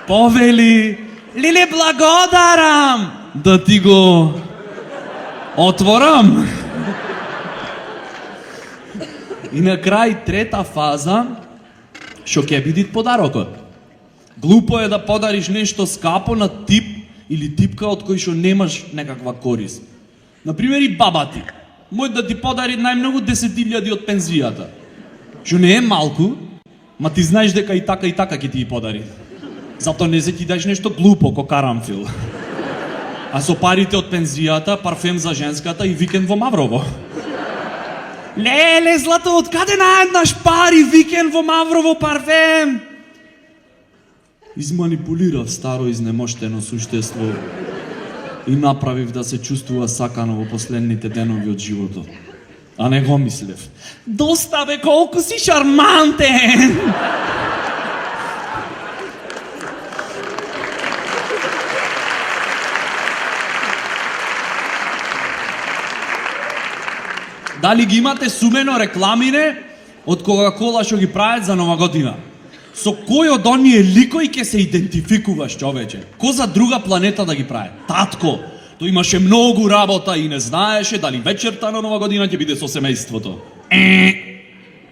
Повели, леле, благодарам да ти го отворам. И на крај трета фаза, што ќе биде подарокот. Глупо е да подариш нешто скапо на тип или типка од кој што немаш некаква корис. Например, и баба ти. Мој да ти подари најмногу 10.000 од пензијата. Што не е малку, ма ти знаеш дека и така ќе ти подари. Затоа не се ти даш нешто глупо, ко карамфил. А со парите од пензијата, парфем за женската и викенд во Маврово. Леле, злато, од каде наеднаш пари, викенд во Маврово, парфем? Изманипулирав старо изнемоштено суштество и направив да се чувствува сакано во последните денови од животот. А не го мислев. Доста бе, колку си шармантен! Дали ги имате сумено рекламине од Кока-кола што ги прават за Нова година? Со кој од оние ликои ќе се идентификуваш, човече? Ко за друга планета да ги прави? Татко, тој имаше многу работа и не знаеше дали вечерта на Нова година ќе биде со семејството.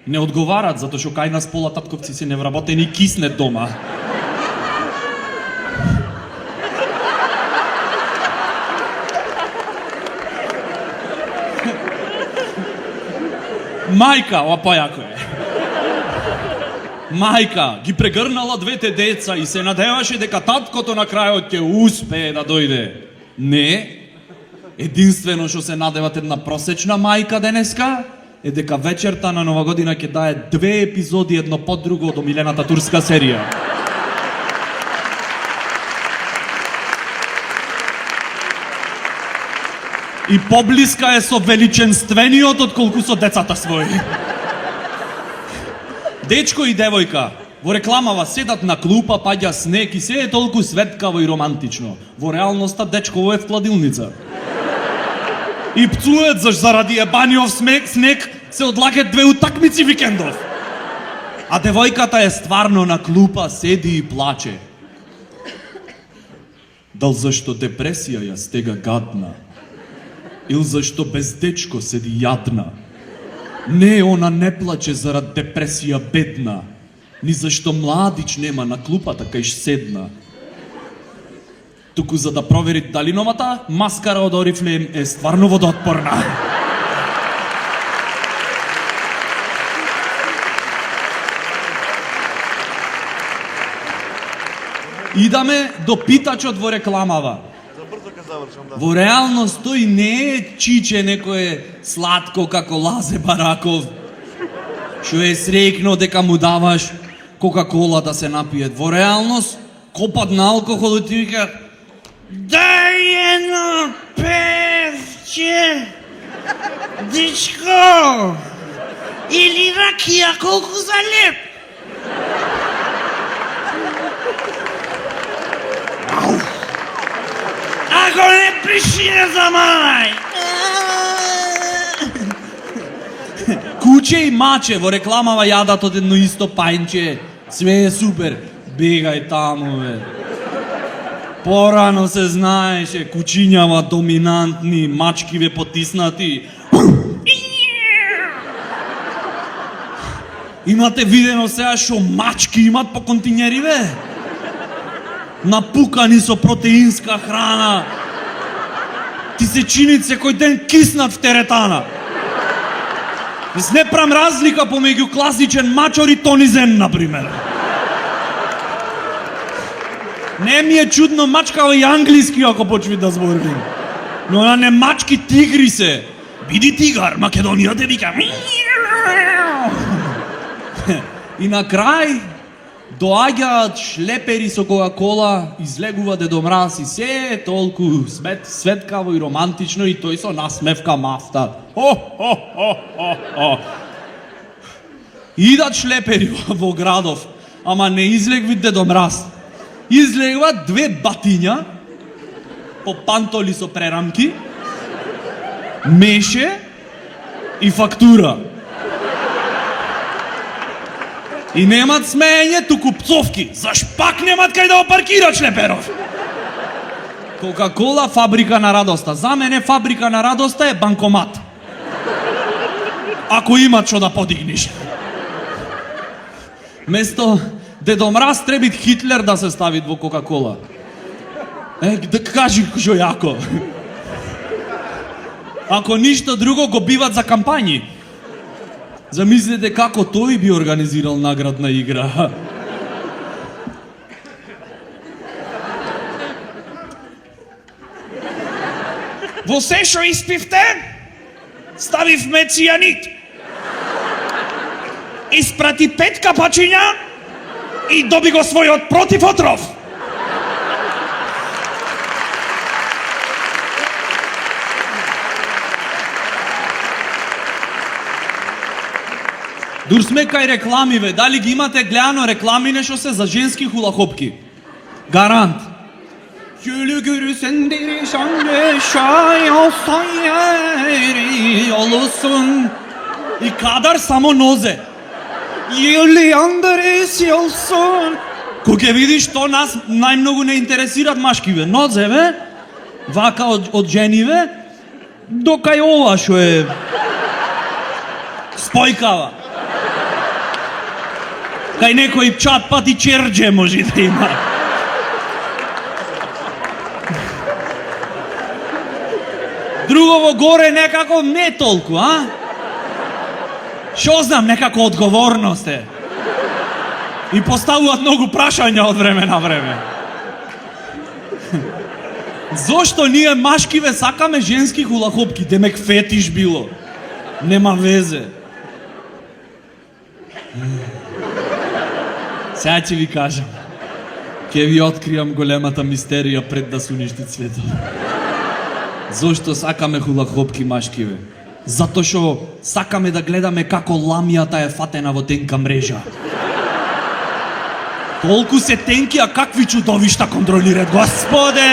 Не одговарат, затоа што кај нас пола татковци се невработени и киснет дома. Мајка, ова појако е. Мајка ги прегрнала двете деца и се надеваше дека таткото на крајот ќе успее да дојде. Не. Единствено што се надеват една просечна мајка денеска е дека вечерта на Нова година ќе дае 2 епизоди едно под друго од омилената турска серија. И поблиска е со величенствениот отколку со децата своји. Дечко и девојка во рекламава седат на клупа, паѓа снег и се е толку светкаво и романтично. Во реалноста дечково е в кладилница. И пцует заради ебаниот снег се одлагат 2 утакмици викендов. А девојката е стварно на клупа, седи и плаче. Дал зашто депресија ја стега гадна? Или зашто без дечко седи јадна? Не, она не плаче зарад депресија бедна, ни зашто младич нема на клупата кај седна. Туку за да провери дали новата маскара од Oriflame е стварно водоотпорна. Идаме до питачот во рекламава. Во реалност тој не е чиче некое сладко како Лазе Бараков. што е срекнал дека му даваш Кока-кола да се напие. Во реалност, копат на алкохол и ти вика Дай едно певче, дечко, или ракија колку за леп. Ако не пиши, не заманај. Куче и маче во рекламава јадат од едно исто пајнче. Све е супер. Бегај таму, бе. Порано се знаеше, кучињава доминантни, мачкиве потиснати. Имате видено сега што мачки имат по континери, бе? Напукани со протеинска храна. Ти се чинит секој ден киснат в теретана. Мис не прам разлика помеѓу класичен мачор и тонизен, например. Не ми е чудно мачкава и англиски ако почви да зборим. Но на не мачки тигри се. Биди тигар, Македонија те вика. И на крај доаѓаат шлепери со Кока-кола, излегува Дедо Мраз и се е толку светкаво и романтично и тој со насмевка мафта. Идат шлепери во градов, ама не излегви Дедо Мраз. Излегва две батиња по пантоли со прерамки, меше и фактура. И немат смеење, туку пцовки. Заш пак немат кај да опаркират шлеперов? Кока-кола фабрика на радоста. За мене фабрика на радоста е банкомат. Ако имат што да подигниш. Место Дедо Мраз требит Хитлер да се ставит во Кока-кола. Да кажи што јако. Ако ништо друго го биват за кампањи. Замислете како тој би организирал наградна игра. Во се што испивте, ставивме цијанид. Испрати 5 капачиња и доби го својот противотров. Дур сме кај реклами, бе. Дали ги имате гледано реклами нешто се за женски хулахопки? Гарант. И кадар само нозе. Кој ќе видиш, што нас најмногу не интересират машки, бе. Нозе, бе. Вака од жени, бе. До кај ова што е спојкава. Кај некој чат пат и черџе може да има. Другово горе некако не толку, а? Шо знам, некако одговорност е. И поставуваат многу прашања од време на време. Зошто ние машкиве сакаме женски хулахопки? Демек фетиш било. Нема везе. Сега ќе ви кажам. Ќе ви откриам големата мистерија пред да се уништи светот. Зошто сакаме хулахопки машкиве? Затоа што сакаме да гледаме како ламијата е фатена во тенка мрежа. Толку се тенки, а какви чудовишта контролират, Господе!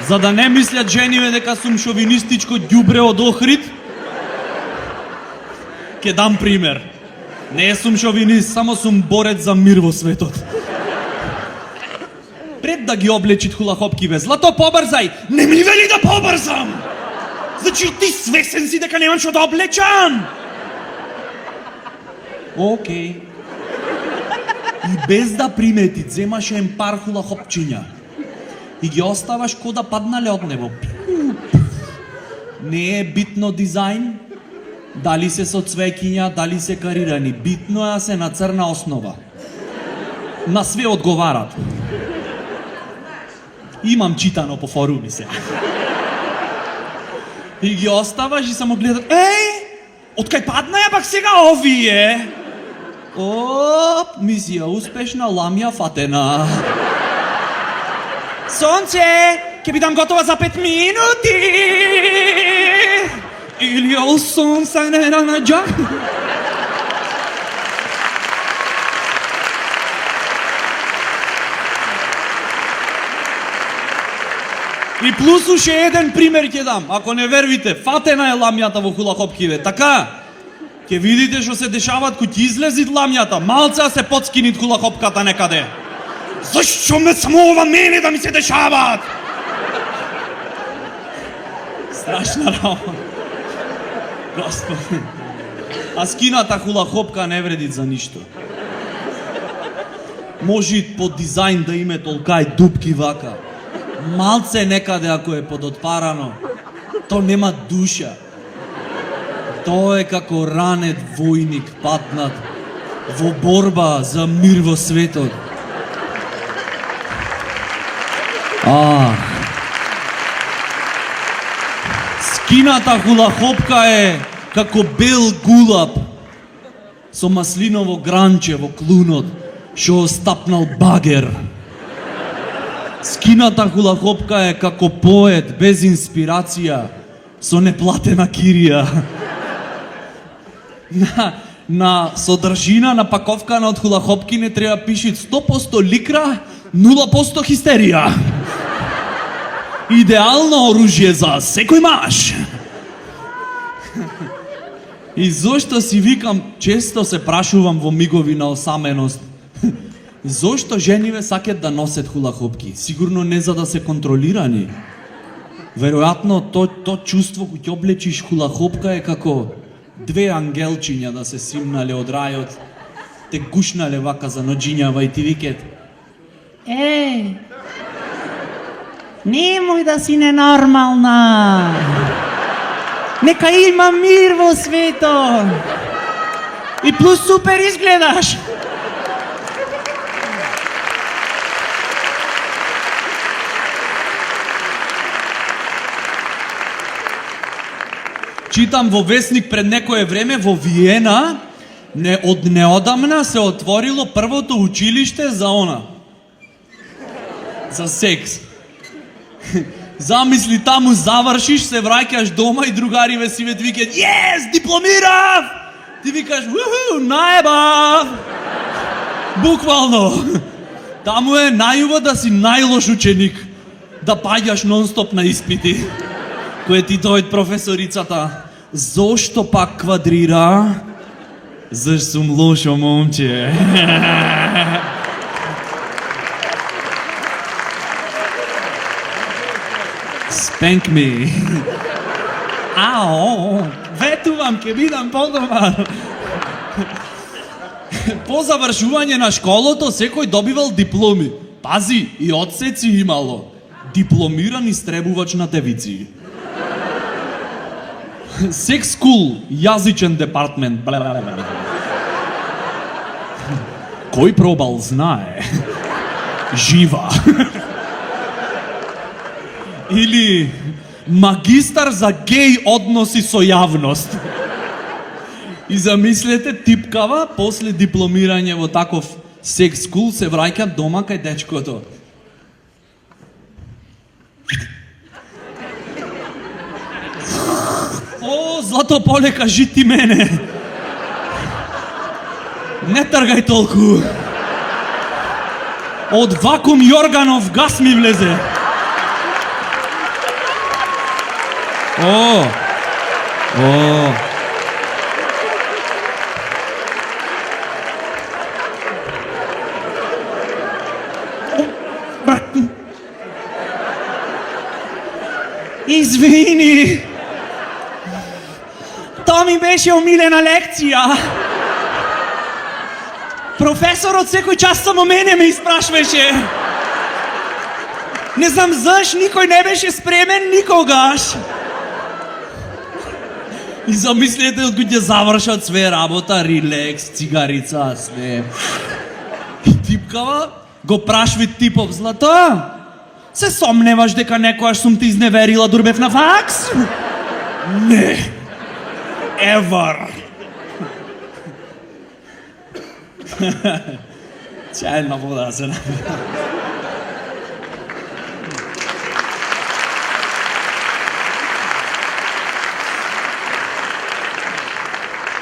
За да не мислят жениве дека сум шовинистичко ѓубре од Охрид, ќе дам пример. Не сум шовинист, само сум борец за мир во светот. Пред да ги облечит хулахопки бе, злато побрзај! Не ми вели да побрзам! Значи ти свесен си дека немам што да облечам! Океј. И без да примети, земаш ен пар хулахопчиња. И ги оставаш ко да паднале од небо. Не е битно дизајн, дали се со цвеќиња, дали се карирани. Битно е да се на црна основа. На све одговарат. Имам читано по форуми се. И ги оставаш и само гледат, од кај падна ја пак сега овие? Оп, мисија успешна, ламја фатена. Сонце, ќе бидам готова за 5 минути. Или олсон са не на джак. И плюс уште еден пример ќе дам. Ако не вервите, фатена е ламјата во хулахопкиве. Така, ќе видите што се дешават кој ќе излезит ламјата. Малце се подскинит хулахопката некаде. Зашто ме само ова мене да ми се дешават? Страшна работа. Господи. А скината хулахопка не вреди за ништо. Може по дизајн да име толкај дупки вака. Малце некаде ако е подотпарано, то нема душа. Тоа е како ранет војник патнат во борба за мир во светот. Скината хулахопка е како бел гулаб со маслиново гранче во клунот што стапнал багер. Скината хулахопка е како поет без инспирација со неплатена кирија. На содржина на паковкана од хулахопки не треба пишит 100% ликра, 0% хистерија. Идеално оружје за секој маж. И зошто си викам, често се прашувам во мигови на осаменост, зошто жениве сакат да носат хулахопки? Сигурно не за да се контролирани. Веројатно то чувство кој ќе облечиш хулахопка е како две ангелчиња да се симнале од рајот, те гушнале вака за ноџињава и ти викат: Немој да си ненормална. Нека има мир во светот. И плюс супер изгледаш. Читам во весник пред некое време во Виена, од неодамна се отворило првото училиште за она. За секс. Замисли, таму завршиш, се враќаш дома и другариве си ве викаат: "Јес, дипломирав!" Ти викаш: "Уху, наебав!" Буквално. Таму е најубаво да си најлош ученик, да паѓаш нон-стоп на испити. Кој ти дојд професорицата: "Зошто пак квадрира?" "Зашто сум лошо момче." Spank me. Ао, ветувам, ќе бидам подобар. По завршување на школото секој добивал дипломи. Пази, и одсеци имало. Дипломиран истребувач на девици. Секс скул, јазичен департмент. Кој пробал знае. Жива. Или магистар за геј односи со јавност. И замислете, типкава, после дипломирање во таков секс скул, се враќа дома кај дечкото. О, злато поле, кажи ти мене. Не тргај толку. Од вакуум Јорганов гас ми влезе. О. Извини. Тоа ми беше омилена лекција. Професорот секој час само мене ме испрашваше. Не знам заш, никој не беше спремен никогаш. И замислете од кога ќе завршат све работа, релекс, цигарица, све. И типкава го прашви типов: "Злата, Се сомневаш дека некојаш сум те изневерила Дурбев на факс? Не. Ever. Чајна вода се напија.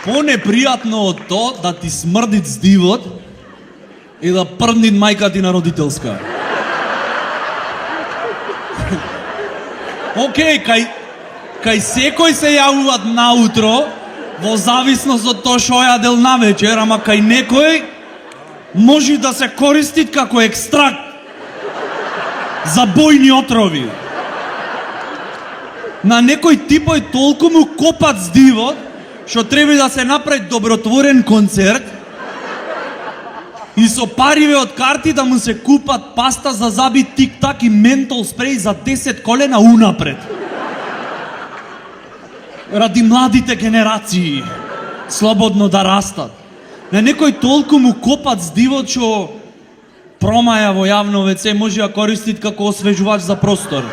Понепријатно од то да ти смрдит здивот и да прднит мајка ти на родителска. Океј, кај секој се јавуваат наутро, во зависност од тоа што јадел навечер, ама кај некој може да се користит како екстракт за бојни отрови. На некој типој толку му копат здивот, што треба да се направи добротворен концерт и со париве од карти да му се купат паста за заби, тик-так и ментол спреј за 10 колена унапред. Ради младите генерации слободно да растат. На некој толку му копат здивот што промаја во јавно WC може да користит како освежувач за простор.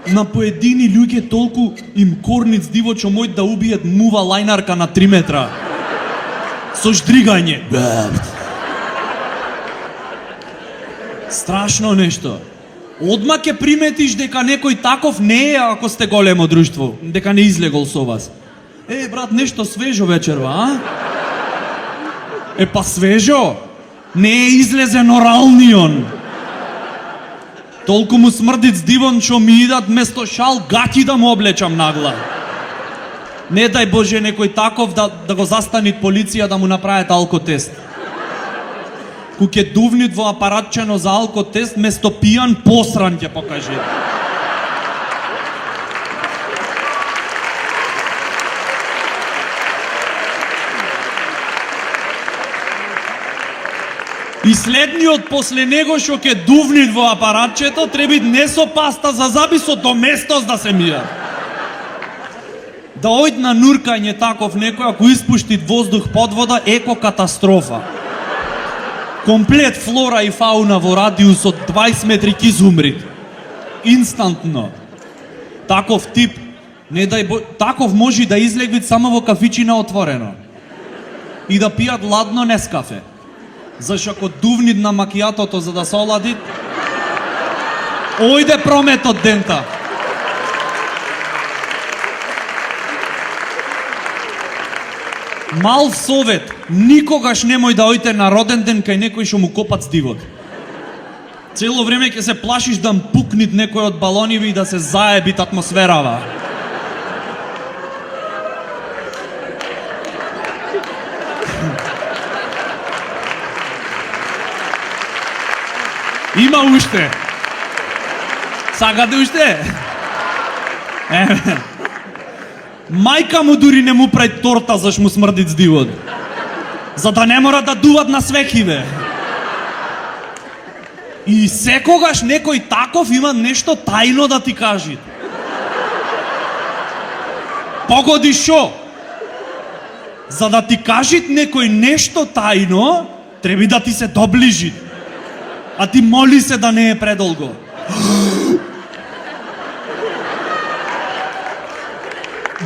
На поедини луѓе толку им корнит здивот што мојт да убиет мува лајнарка на 3 метра. Со ждригање. Страшно нешто. Одма ќе приметиш дека некој таков не е ако сте големо друштво, дека не излегол со вас. Брат, нешто свежо вечерва, а? Па свежо? Не е излезен оралнион. Толку му смрдит здивон што ми идат место шал гаќи да му облечам нагла. Не дај Боже некој таков да го застанит полиција да му направат алкотест. Ку ќе дувнит во апаратчено за алкотест, место пијан посран ќе покаже. И следниот после него што ќе дувнит во апаратчето треба не со паста за заби, со доместос да се мија. Да ојд на нуркање таков некој, ако испуштит воздух под вода, еко катастрофа. Комплет флора и фауна во радиус од 20 метри ќе изумрит. Инстантно. Таков тип, не дај таков може да излегвит само во кафичина отворено. И да пијат ладно Нескафе. Зашто ако дувнит на макијатото за да се оладит, ојде промет од дента. Мал совет, никогаш немој да ојте на роден ден кај некој што му копат здивот. Цело време ќе се плашиш да пукнит некој од балониве и да се заебит атмосферава. Има уште. Сакате уште? Мајка му дури не му прави торта заш му смрдит здивот. За да не мора да дуват на свекиве. И секогаш некој таков има нешто тајно да ти кажи. Погоди шо? За да ти кажит некој нешто тајно, треба да ти се доближи. А ти моли се да не е предолго.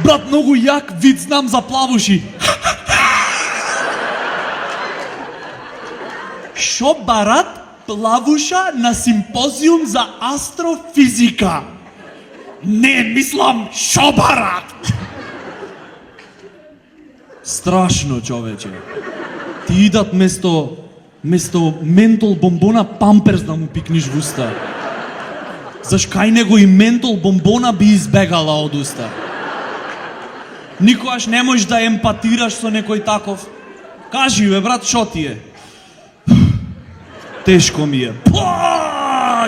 Брат, многу јак вид знам за плавуши. Шо барат плавуша на симпозиум за астрофизика? Не, мислам, шо барат? Страшно, човече. Ти идат место ментол бомбона памперс да му пикниш в уста. Заш кај него и ментол бомбона би избегала од уста. Никогаш не можеш да емпатираш со некој таков. Кажи, бе, брат, шо ти е? Тешко ми е.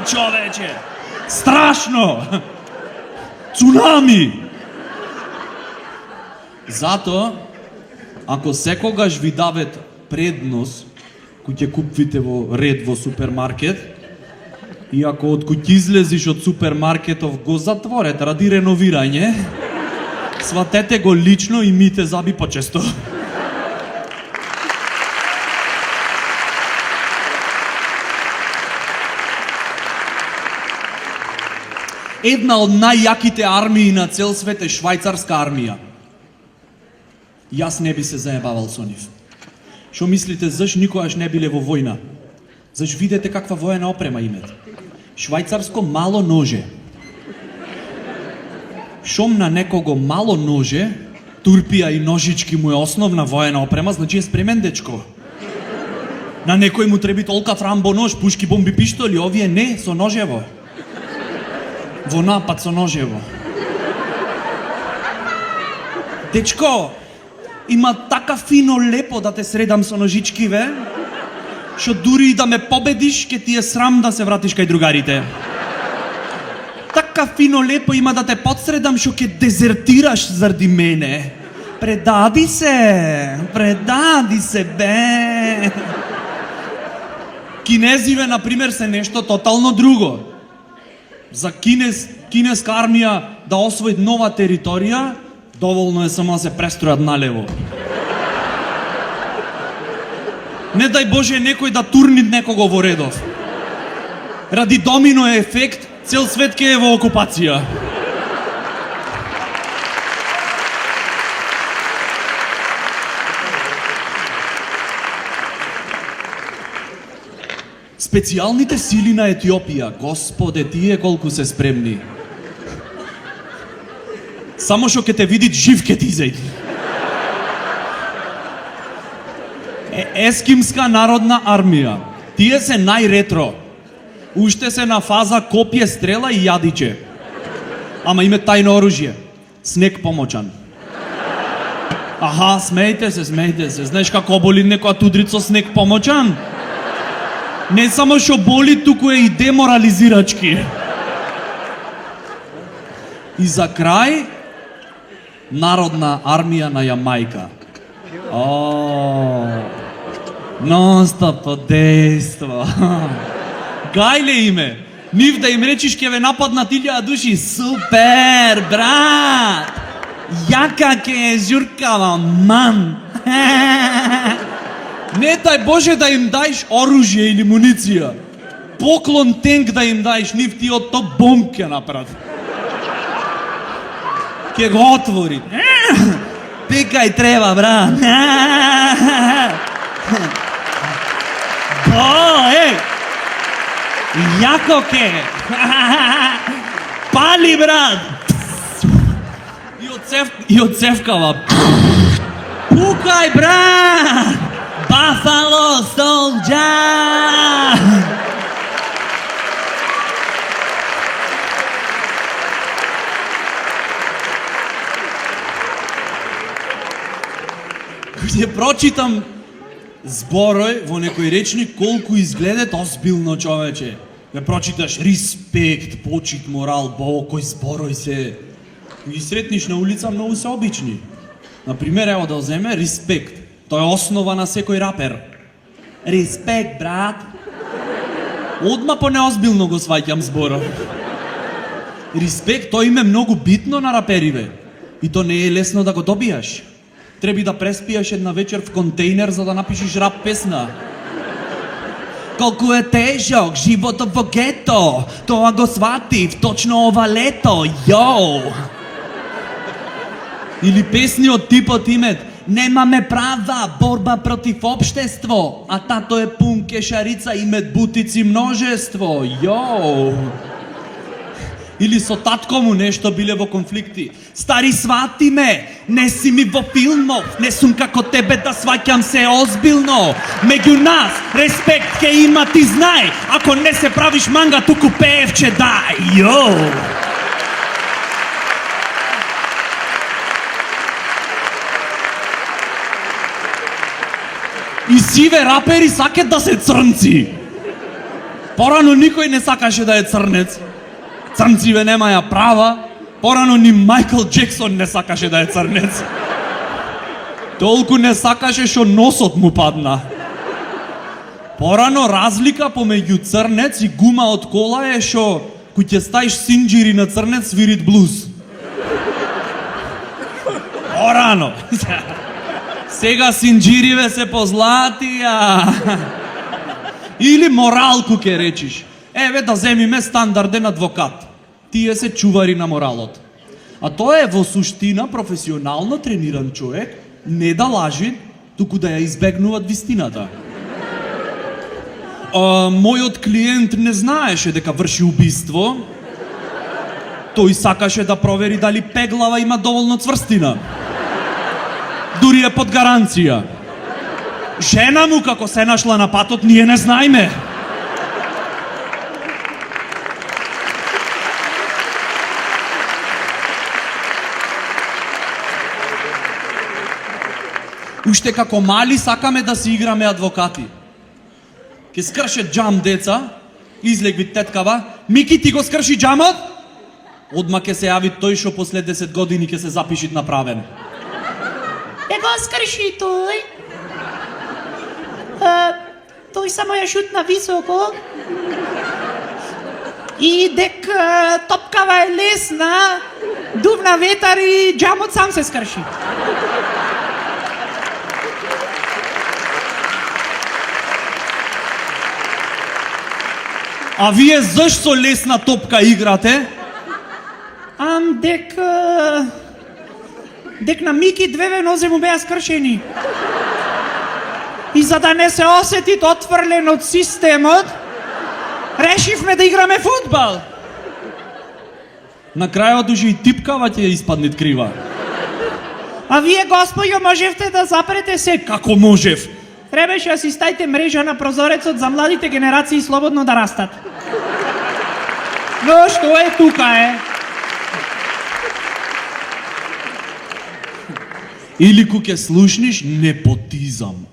Човече! Страшно! Цунами! Затоа, ако секогаш ви давет предност, кој ќе купвите во ред во супермаркет, и ако од кој излезиш од супермаркетов го затворет ради реновирање, сватете го лично и мите заби почесто. Една од најјаките армии на цел свет е швајцарска армија. Јас не би се заебавал со нив. Шо мислите, заш никогаш не биле во војна? Заш видите каква воена опрема имат? Швајцарско мало ноже. Шом на некого мало ноже, турпија и ножички му е основна воена опрема, значи е спремен дечко. На некој му треби толка фрамбо нож, пушки, бомби, пиштоли, овие не, со ножево. Во напад со ножево. Дечко, има така фино лепо да те средам со ножички, ве, шо дури и да ме победиш, ке ти е срам да се вратиш кај другарите. Така фино лепо има да те подсредам, шо ке дезертираш заради мене. Предади се, бе. Кинезиве, например, се нешто тотално друго. За кинеска армија да освои нова територија, доволно е само да се престројат налево. Не дај Боже некој да турни некого во редов. Ради домино ефект, цел свет ке е во окупација. Специјалните сили на Етиопија, господе, тие колку се спремни. Само што ке те видит жив ке ти изејди. Ескимска народна армија. Тие се најретро. Уште се на фаза копје, стрела и јадиче. Ама име тајно оружје. Снег помочан. Аха, смејте се. Знаеш како боли некоја тудрица снег помочан? Не само што боли, туку е и деморализирачки. И за крај, народна армија на Јамајка. Нон-стоп дејство. Гајле име. Нив да им речиш ке ве нападнат 1000 души. Супер, брат! Јака ке е журкава, ман! Не дај Боже да им дајш оружје или муниција. Поклон тенк да им дајш, нив ти од топ бомб ке направат. Ке го отвори. Пикај треба, брат. Јако ке. Пали, брат. И од цевкава. Пукај, брат. Buffalo Soldier! Ќе прочитам зборој во некој речник колку изгледат озбилно, човече. Ќе прочиташ респект, почит, морал, кој зборој се. Ги сретниш на улица, многу се обични. Например, ево да земе респект. Тој е основа на секој рапер. Респект, брат. Одма по неозбилно го сваќам зборов. Респект, тој им е многу битно на рапериве. И то не е лесно да го добијаш. Треби да преспијаш една вечер в контейнер за да напишеш рап песна. Колку е тежок животот во гето, тоа го сватив точно ова лето, јоу. Или песни од типот имет Немаме права, борба против општество, а тато е пун кешарица и медбутици множество, јоу. Или со татко му нешто биле во конфликти. Стари, свати ме, не си ми во филмов, не сум како тебе да сваќам се озбилно. Меѓу нас, респект ке има, ти знај, ако не се правиш манга, туку пеевче дај, јоу. И сиве рапери сакат да се црнци. Порано никој не сакаше да е црнец. Црнциве немаја права. Порано ни Майкл Джексон не сакаше да е црнец. Толку не сакаше што носот му падна. Порано разлика помеѓу црнец и гума од кола е што кој ќе стаиш синџири на црнец свирит блуз. Порано. Сега синџириве се позлатија. Или моралку ке речиш. Еве да земиме стандарден адвокат. тие се чувари на моралот. А тоа е во суштина професионално трениран човек, не да лажи, туку да ја избегнуваат вистината. Мојот клиент не знаеше дека врши убиство. Тој сакаше да провери дали пеглава има доволно цврстина. Дури е под гаранција. Жена му како се нашла на патот, ние не знаеме. Уште како мали сакаме да си играме адвокати. Ке скрше джам деца, излегви теткава, Мики ти го скрши джамот? Одма ке се јави тој шо после 10 години ке се запишит направен. Не го скрши тој. Тој само ја шутна високо. И дек топкава е лесна, дувна ветар и джамот сам се скрши. А вие зашто лесна топка играте? Дек на Мики две нозе му беа скршени. И за да не се осети отфрлен од системот, решивме да играме фудбал. На крајот уши и типкава ќе испадне крива. А вие, господјо, можевте да запрете се. Како можев? Требаше да си ставите мрежа на прозорецот за младите генерации слободно да растат. Но што е тука е? Или ку ќе слушниш непотизам.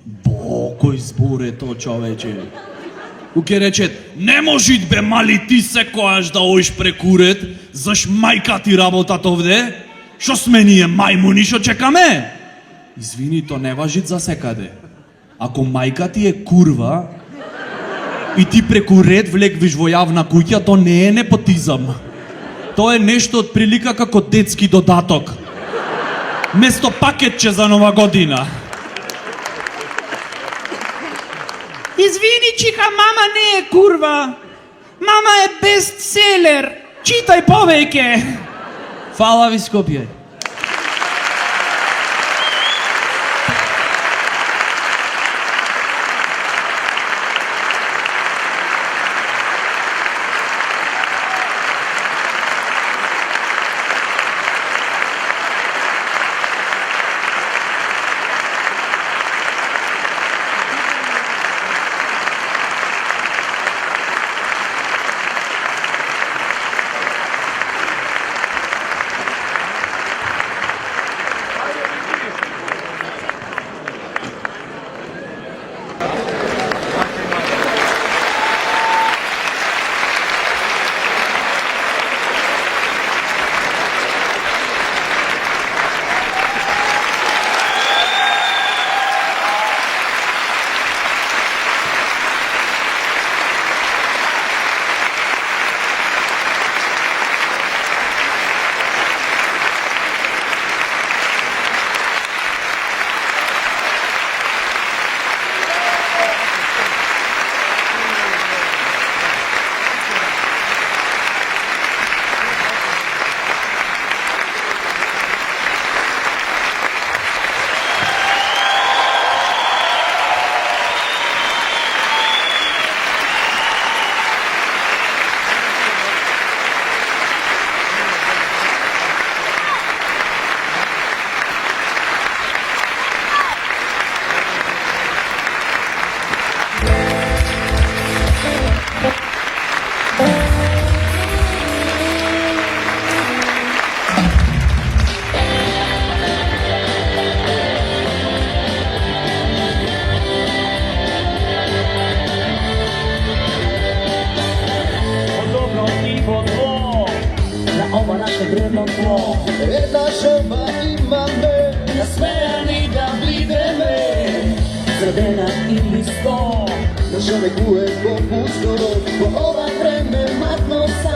Кој збор е то, човече? Ку ќе речет, не можит бе мали ти секојаш да оиш прекурет, заш мајка ти работат овде? Шо сме ние мајмуни шо чекаме? Извини, то не важит за секаде. Ако мајка ти е курва и ти преку ред влегвиш во јавна куќа, то не е непотизам. Тоа е нешто од прилика како детски додаток. Место пакетче за нова година. Извини, чика, мама не е курва. Мама е бестселер. Читај повеќе. Фала ви, Скопје. ова наше древно тło. Една жоба имаме, насмејани да бидеме, зрадена или сто. На човек е по пустoro, по ова време матно са.